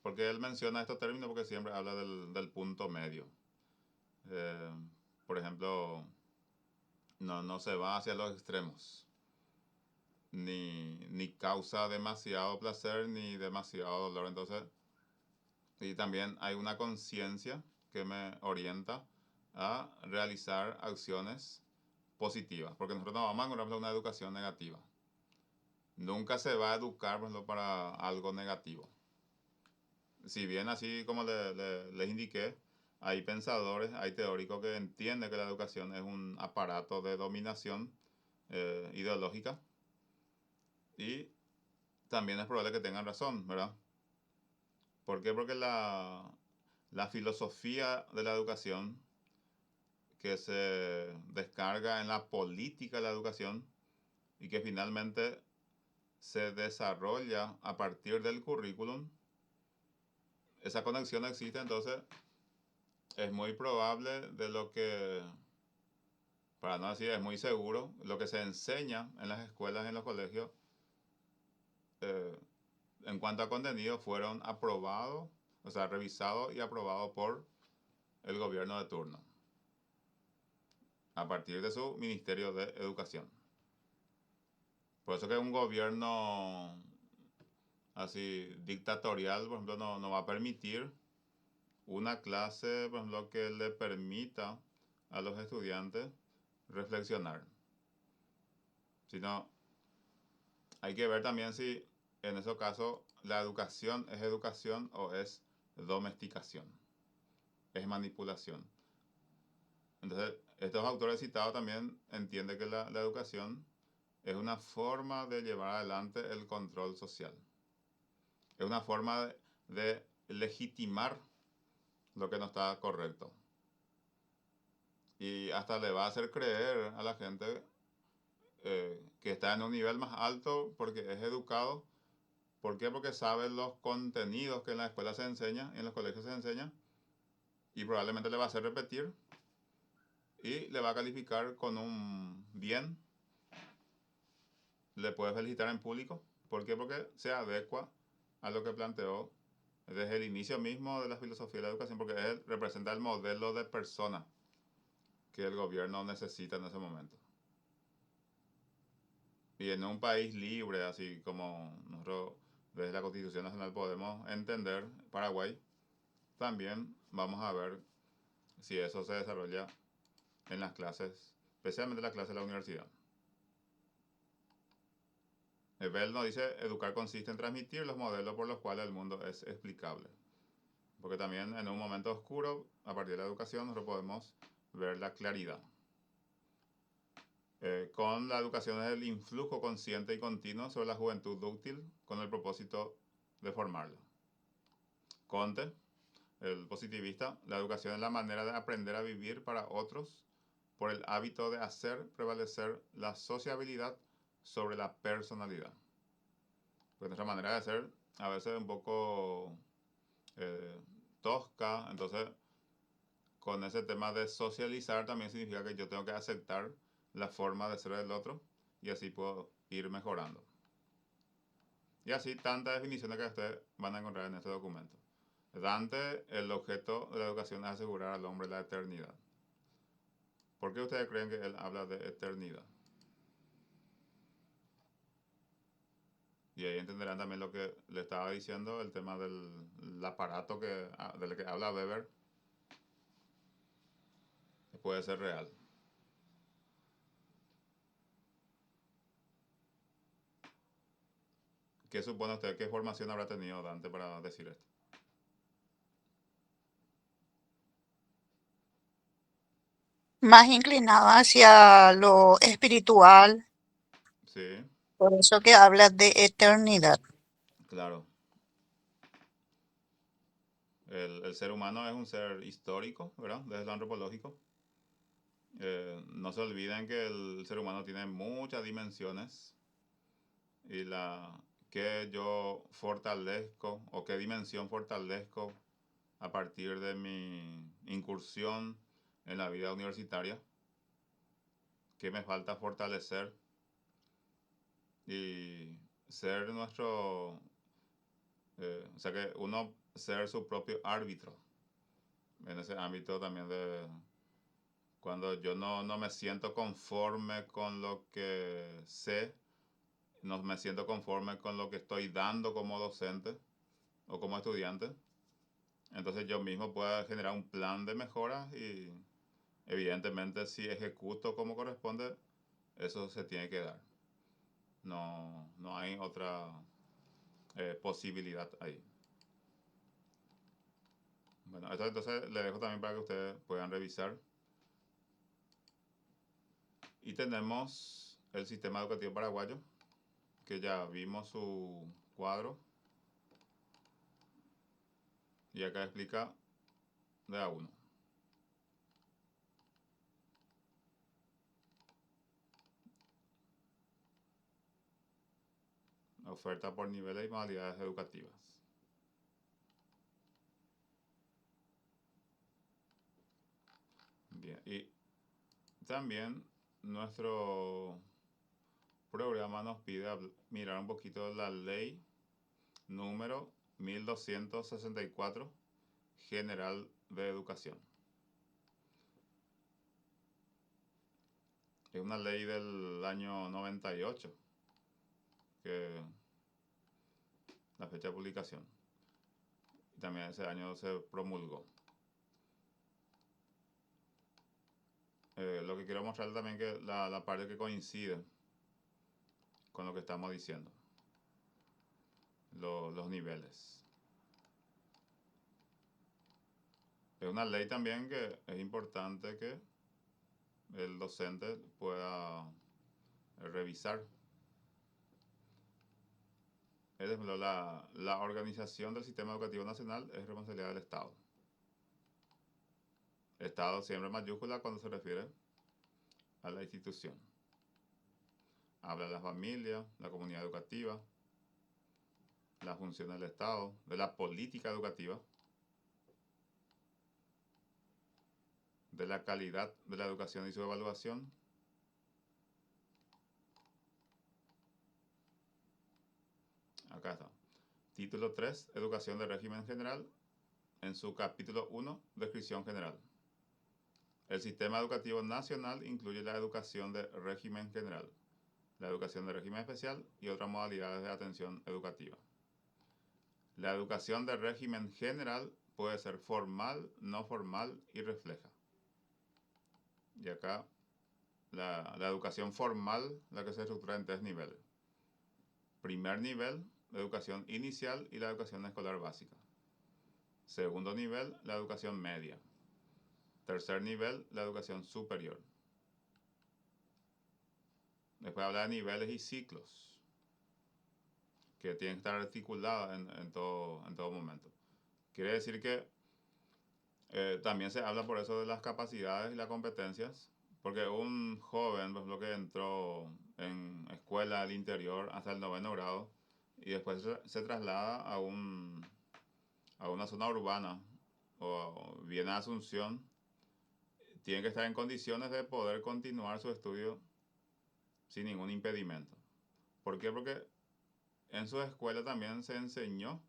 Speaker 1: Porque él menciona estos términos porque siempre habla del punto medio. Por ejemplo, no se va hacia los extremos. Ni causa demasiado placer ni demasiado dolor. Entonces, y también hay una conciencia que me orienta a realizar acciones positivas, porque nosotros no vamos a encontrar una educación negativa. Nunca se va a educar, por ejemplo, para algo negativo. Si bien así como les indiqué, hay pensadores, hay teóricos que entienden que la educación es un aparato de dominación ideológica, y también es probable que tengan razón, ¿verdad? ¿Por qué? Porque la filosofía de la educación que se descarga en la política de la educación y que finalmente se desarrolla a partir del currículum, esa conexión existe. Entonces es muy probable de lo que, para no decir es muy seguro, lo que se enseña en las escuelas, en los colegios, en cuanto a contenido, fueron aprobados, o sea, revisados y aprobados por el gobierno de turno, a partir de su Ministerio de Educación. Por eso que un gobierno así dictatorial, por ejemplo, no va a permitir una clase, por ejemplo, que le permita a los estudiantes reflexionar. Sino, hay que ver también si en ese caso la educación es educación o es domesticación, es manipulación. Entonces, estos autores citados también entienden que la educación es una forma de llevar adelante el control social. Es una forma de legitimar lo que no está correcto. Y hasta le va a hacer creer a la gente que está en un nivel más alto porque es educado. ¿Por qué? Porque sabe los contenidos que en la escuela se enseña, en los colegios se enseña, y probablemente le va a hacer repetir y le va a calificar con un bien. Le puede felicitar en público. ¿Por qué? Porque se adecua a lo que planteó desde el inicio mismo de la filosofía de la educación, porque él representa el modelo de persona que el gobierno necesita en ese momento. Y en un país libre, así como nosotros desde la Constitución Nacional podemos entender, Paraguay, también vamos a ver si eso se desarrolla en las clases, especialmente en las clases de la universidad. Bell nos dice, educar consiste en transmitir los modelos por los cuales el mundo es explicable. Porque también en un momento oscuro, a partir de la educación, nosotros podemos ver la claridad. Con la educación es el influjo consciente y continuo sobre la juventud dúctil con el propósito de formarla. Conte, el positivista, la educación es la manera de aprender a vivir para otros por el hábito de hacer prevalecer la sociabilidad sobre la personalidad. Pues nuestra manera de ser a veces es un poco tosca, entonces con ese tema de socializar también significa que yo tengo que aceptar la forma de ser del otro y así puedo ir mejorando. Y así tantas definiciones que ustedes van a encontrar en este documento. Dante, el objeto de la educación es asegurar al hombre la eternidad. ¿Por qué ustedes creen que él habla de eternidad? Y ahí entenderán también lo que le estaba diciendo, el tema del aparato del que habla Weber, que puede ser real. ¿Qué supone usted? ¿Qué formación habrá tenido Dante para decir esto?
Speaker 3: Más inclinado hacia lo espiritual,
Speaker 1: Sí,
Speaker 3: por eso que habla de eternidad.
Speaker 1: claro. El ser humano es un ser histórico, ¿verdad? Desde lo antropológico. No se olviden que el ser humano tiene muchas dimensiones y que yo fortalezco o qué dimensión fortalezco a partir de mi incursión en la vida universitaria, qué me falta fortalecer y ser o sea que uno ser su propio árbitro en ese ámbito también de cuando yo no me siento conforme con lo que sé, no me siento conforme con lo que estoy dando como docente o como estudiante, entonces yo mismo puedo generar un plan de mejora y evidentemente si ejecuto como corresponde, eso se tiene que dar. No hay otra posibilidad ahí. Bueno, esto entonces le dejo también para que ustedes puedan revisar. Y tenemos el sistema educativo paraguayo, que ya vimos su cuadro. Y acá explica de a uno. Oferta por niveles y modalidades educativas. Bien, y también nuestro programa nos pide mirar un poquito la ley número 1264 General de Educación. Es una ley del año 98, que la fecha de publicación. Y también ese año se promulgó. Lo que quiero mostrar también que la parte que coincide con lo que estamos diciendo. Los niveles. Es una ley también que es importante que el docente pueda revisar. Por ejemplo, la organización del sistema educativo nacional es responsabilidad del Estado. Estado siempre mayúscula cuando se refiere a la institución. Habla de la familia, la comunidad educativa, la función del Estado, de la política educativa, de la calidad de la educación y su evaluación, acá está. Título 3, Educación de régimen general, en su capítulo 1, Descripción general. El sistema educativo nacional incluye la educación de régimen general, la educación de régimen especial y otras modalidades de atención educativa. La educación de régimen general puede ser formal, no formal y refleja. Y acá la educación formal, la que se estructura en 3 niveles. Primer nivel, la educación inicial y la educación escolar básica. Segundo nivel, la educación media. Tercer nivel, la educación superior. Después habla de niveles y ciclos, que tienen que estar articulados en todo momento. Quiere decir que también se habla por eso de las capacidades y las competencias, porque un joven, por ejemplo, que entró en escuela al interior hasta el 9º grado y después se traslada a una zona urbana o viene a Asunción, tiene que estar en condiciones de poder continuar su estudio sin ningún impedimento. ¿Por qué? Porque en su escuela también se enseñó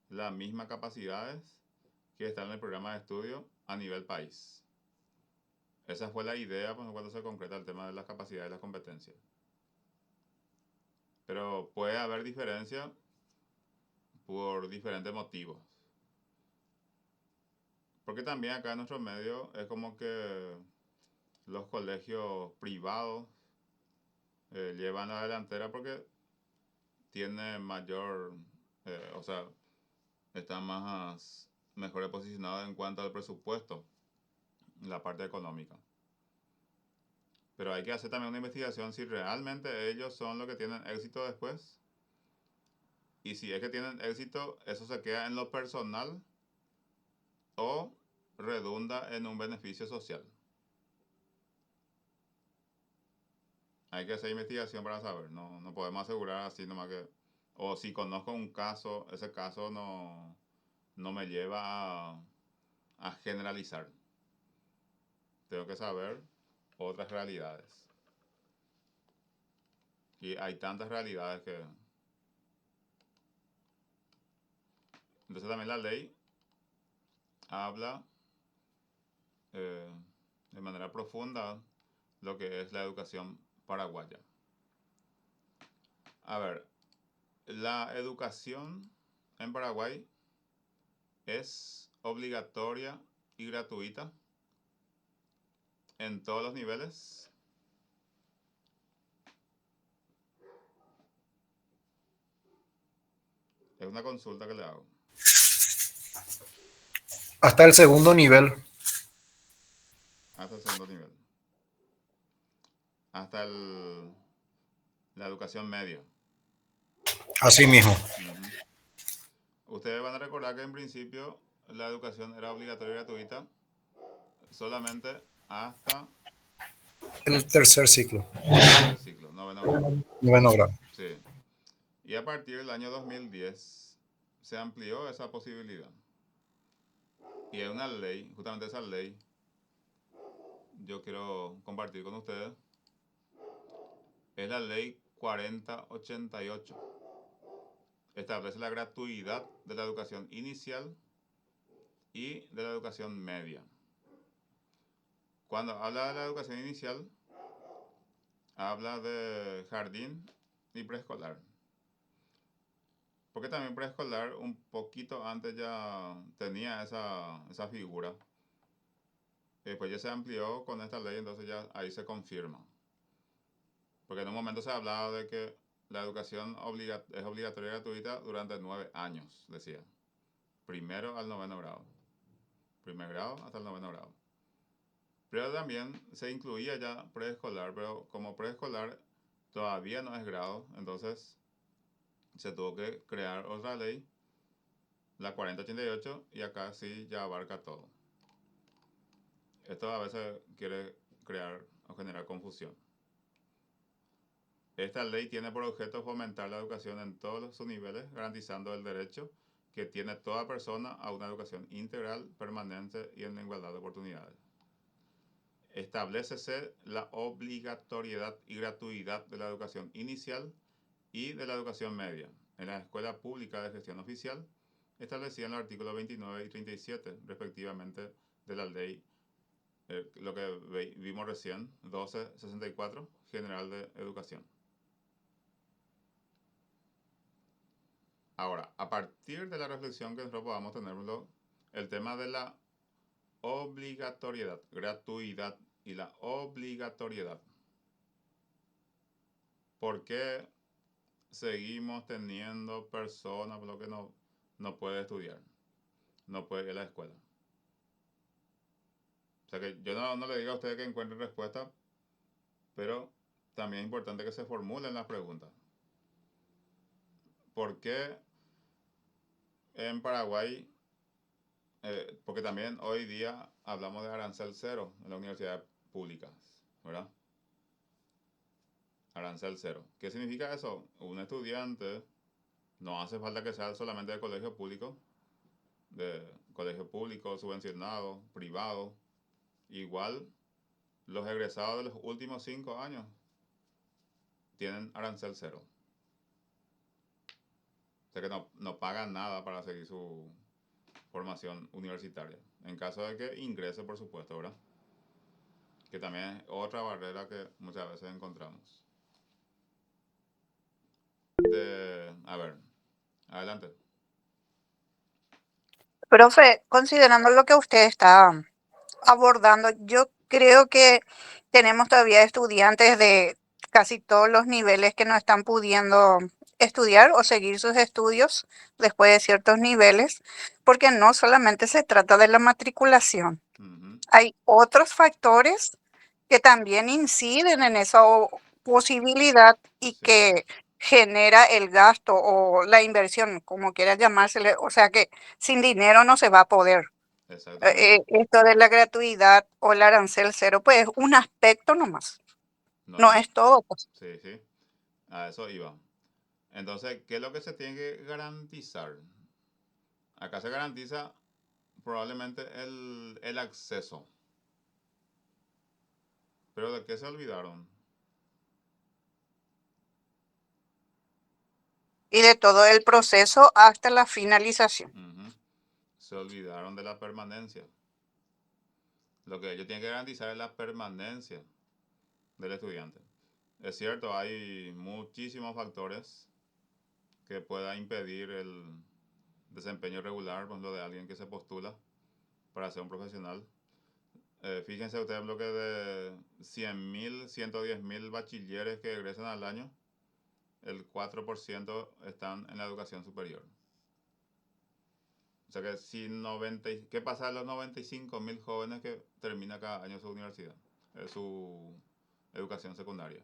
Speaker 1: las mismas capacidades que están en el programa de estudio a nivel país. Esa fue la idea pues, cuando se concreta el tema de las capacidades y las competencias. Pero puede haber diferencia por diferentes motivos. Porque también acá en nuestro medio es como que los colegios privados llevan la delantera porque tiene mayor, o sea, está mejor posicionado en cuanto al presupuesto, la parte económica. Pero hay que hacer también una investigación si realmente ellos son los que tienen éxito después. Y si es que tienen éxito, eso se queda en lo personal o redunda en un beneficio social. Hay que hacer investigación para saber, no podemos asegurar así nomás que... O si conozco un caso, ese caso no me lleva a generalizar. Tengo que saber otras realidades. Y hay tantas realidades que... Entonces también la ley habla de manera profunda lo que es la educación paraguaya. A ver, la educación en Paraguay es obligatoria y gratuita en todos los niveles. Es una consulta que le hago.
Speaker 4: Hasta el segundo nivel.
Speaker 1: Hasta el segundo nivel. Hasta la educación media.
Speaker 4: Así mismo.
Speaker 1: Ustedes van a recordar que en principio la educación era obligatoria y gratuita solamente hasta
Speaker 4: El tercer ciclo.
Speaker 1: el ciclo, noveno grado.
Speaker 4: Noveno grado.
Speaker 1: Sí. Y a partir del año 2010 se amplió esa posibilidad. Y hay una ley, justamente esa ley, yo quiero compartir con ustedes. Es la ley 4088. Establece la gratuidad de la educación inicial y de la educación media. Cuando habla de la educación inicial, habla de jardín y preescolar. Porque también preescolar un poquito antes ya tenía esa figura. Después ya se amplió con esta ley, entonces ya ahí se confirma. Porque en un momento se hablaba de que la educación es obligatoria y gratuita durante 9 años, decía. Primero al noveno grado. Primer grado hasta el noveno grado. Pero también se incluía ya preescolar, pero como preescolar todavía no es grado, entonces se tuvo que crear otra ley, la 4088, y acá sí ya abarca todo. Esto a veces quiere crear o generar confusión. Esta ley tiene por objeto fomentar la educación en todos sus niveles, garantizando el derecho que tiene toda persona a una educación integral, permanente y en igualdad de oportunidades. Establécese la obligatoriedad y gratuidad de la educación inicial y de la educación media en la escuela pública de gestión oficial, establecida en el artículo 29 y 37, respectivamente, de la ley, lo que vimos recién, 1264, General de Educación. Ahora, a partir de la reflexión que nosotros podamos tenerlo, el tema de la obligatoriedad, gratuidad y la obligatoriedad. ¿Por qué seguimos teniendo personas por lo que no puede estudiar? No puede ir a la escuela. O sea que yo no le digo a ustedes que encuentren respuesta, pero también es importante que se formulen las preguntas. ¿Por qué en Paraguay? Porque también hoy día hablamos de arancel cero en las universidades públicas, ¿verdad? Arancel cero. ¿Qué significa eso? Un estudiante no hace falta que sea solamente de colegio público subvencionado, privado. Igual, los egresados de los últimos 5 años tienen arancel cero. O sea que no pagan nada para seguir su formación universitaria. En caso de que ingrese, por supuesto, ¿verdad? Que también es otra barrera que muchas veces encontramos. A ver, adelante.
Speaker 3: Profe, considerando lo que usted está abordando, yo creo que tenemos todavía estudiantes de casi todos los niveles que no están pudiendo estudiar o seguir sus estudios después de ciertos niveles, porque no solamente se trata de la matriculación.
Speaker 1: Ujú,
Speaker 3: Hay otros factores que también inciden en esa posibilidad y
Speaker 1: sí,
Speaker 3: que genera el gasto o la inversión, como quiera llamársele. O sea que sin dinero no se va a poder.
Speaker 1: exactamente.
Speaker 3: Esto de la gratuidad o el arancel cero, pues es un aspecto nomás,
Speaker 1: No,
Speaker 3: no es todo, pues.
Speaker 1: sí, sí, a eso iba. Entonces, ¿qué es lo que se tiene que garantizar? Acá se garantiza probablemente el acceso. Pero ¿de qué se olvidaron?
Speaker 3: Y de todo el proceso hasta la finalización.
Speaker 1: Ujú. Se olvidaron de la permanencia. Lo que ellos tienen que garantizar es la permanencia del estudiante. Es cierto, hay muchísimos factores que puedan impedir el desempeño regular, por ejemplo, de alguien que se postula para ser un profesional. Fíjense ustedes lo que de 100.000, 110.000 bachilleres que egresan al año, el 4% están en la educación superior. O sea que si 90, ¿qué pasa de los 95.000 jóvenes que terminan cada año su universidad, su educación secundaria?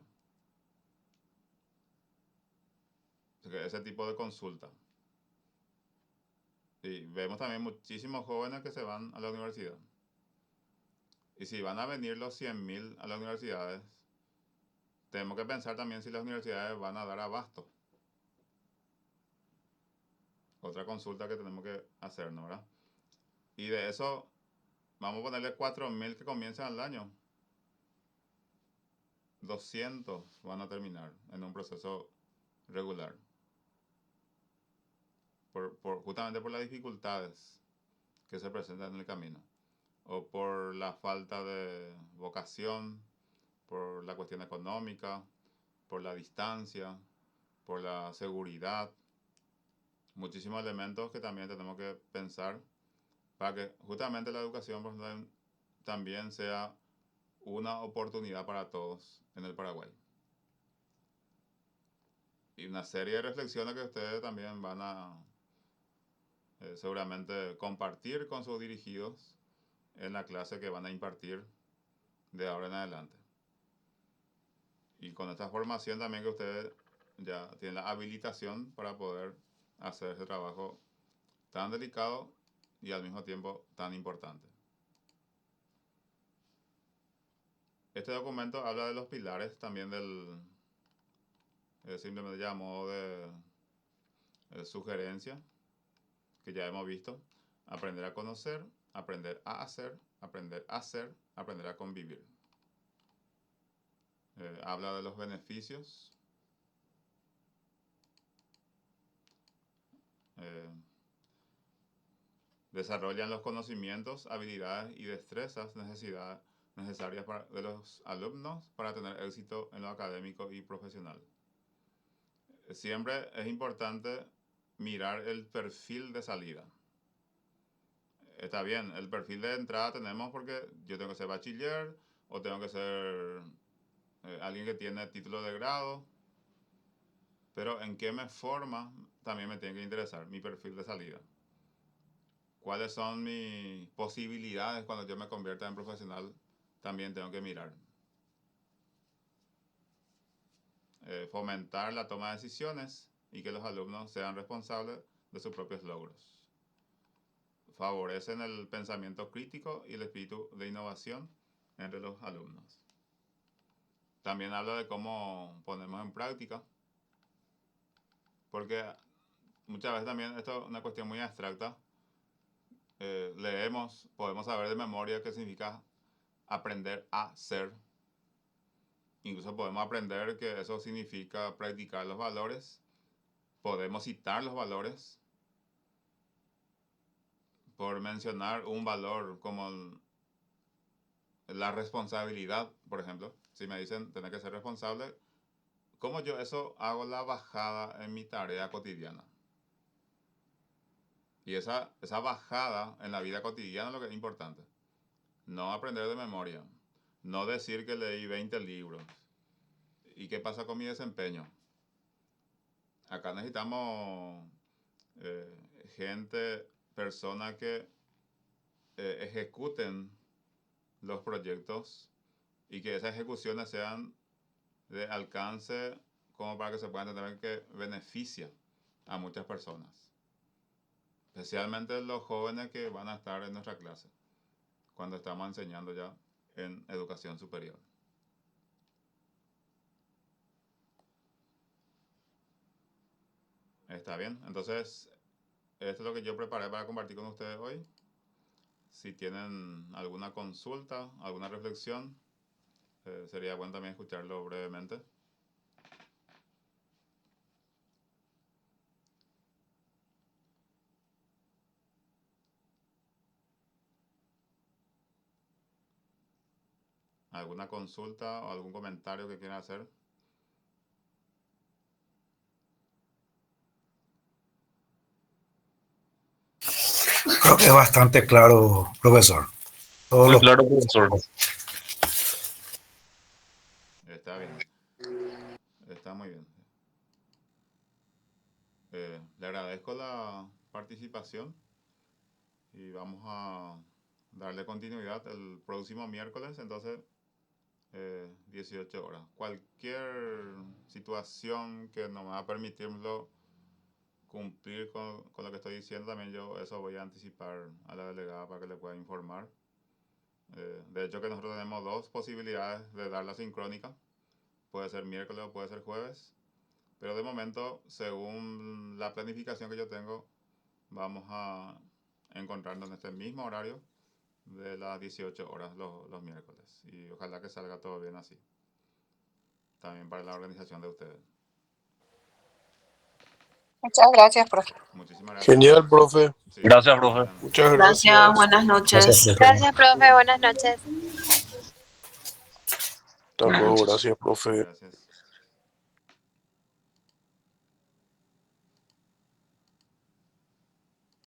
Speaker 1: O sea que ese tipo de consulta. Y vemos también muchísimos jóvenes que se van a la universidad. Y si van a venir los 100.000 a las universidades, tenemos que pensar también si las universidades van a dar abasto. Otra consulta que tenemos que hacernos, ¿verdad? Y de eso, vamos a ponerle 4.000 que comiencen al año. 200 van a terminar en un proceso regular. Justamente por las dificultades que se presentan en el camino. O por la falta de vocación, por la cuestión económica, por la distancia, por la seguridad. Muchísimos elementos que también tenemos que pensar para que justamente la educación también sea una oportunidad para todos en el Paraguay. Y una serie de reflexiones que ustedes también van a seguramente compartir con sus dirigidos en la clase que van a impartir de ahora en adelante. Y con esta formación también que ustedes ya tienen la habilitación para poder hacer ese trabajo tan delicado y al mismo tiempo tan importante. Este documento habla de los pilares también del, simplemente ya a modo de sugerencia, que ya hemos visto: aprender a conocer, aprender a hacer, aprender a ser, aprender a convivir. Habla de los beneficios, eh, desarrollan los conocimientos, habilidades y destrezas necesarias de los alumnos para tener éxito en lo académico y profesional. Siempre es importante mirar el perfil de salida. Está bien, el perfil de entrada tenemos porque yo tengo que ser bachiller o tengo que ser alguien que tiene título de grado, pero en qué me forma también me tiene que interesar mi perfil de salida. ¿Cuáles son mis posibilidades cuando yo me convierta en profesional? También tengo que mirar. Fomentar la toma de decisiones y que los alumnos sean responsables de sus propios logros. Favorecen el pensamiento crítico y el espíritu de innovación entre los alumnos. También habla de cómo ponemos en práctica, porque muchas veces también esto es una cuestión muy abstracta. Leemos, podemos saber de memoria qué significa aprender a ser. Incluso podemos aprender que eso significa practicar los valores. Podemos citar los valores. Por mencionar un valor como la responsabilidad, por ejemplo. Si me dicen tener que ser responsable, ¿cómo yo eso hago la bajada en mi tarea cotidiana? Y esa bajada en la vida cotidiana es lo que es importante. No aprender de memoria. No decir que leí 20 libros. ¿Y qué pasa con mi desempeño? acá necesitamos personas que ejecuten los proyectos y que esas ejecuciones sean de alcance como para que se pueda entender que beneficia a muchas personas, especialmente los jóvenes que van a estar en nuestra clase cuando estamos enseñando ya en educación superior. Está bien, entonces esto es lo que yo preparé para compartir con ustedes hoy. Si tienen alguna consulta, alguna reflexión, sería bueno también escucharlo brevemente. ¿Alguna consulta o algún comentario que quieran hacer?
Speaker 4: Creo que es bastante claro, profesor. Todos
Speaker 6: Muy
Speaker 4: los
Speaker 6: claro, profesor.
Speaker 1: Está bien. Está muy bien. Le agradezco la participación y vamos a darle continuidad el próximo miércoles, entonces 18 horas. Cualquier situación que no me va a permitirlo cumplir con lo que estoy diciendo, también yo eso voy a anticipar a la delegada para que le pueda informar. De hecho que nosotros tenemos dos posibilidades de dar la sincrónica. Puede ser miércoles o puede ser jueves. Pero de momento, según la planificación que yo tengo, vamos a encontrarnos en este mismo horario de las 18 horas los miércoles. Y ojalá que salga todo bien así. También para la organización de ustedes.
Speaker 3: Muchas gracias, profe.
Speaker 1: Muchísimas gracias.
Speaker 2: Genial, profe.
Speaker 1: Sí,
Speaker 6: Gracias, profe.
Speaker 2: Muchas
Speaker 7: Gracias,
Speaker 2: gracias.
Speaker 7: buenas noches.
Speaker 4: Gracias,
Speaker 8: Gracias, profe. Buenas noches.
Speaker 2: Hasta luego, gracias, profe.
Speaker 1: Gracias.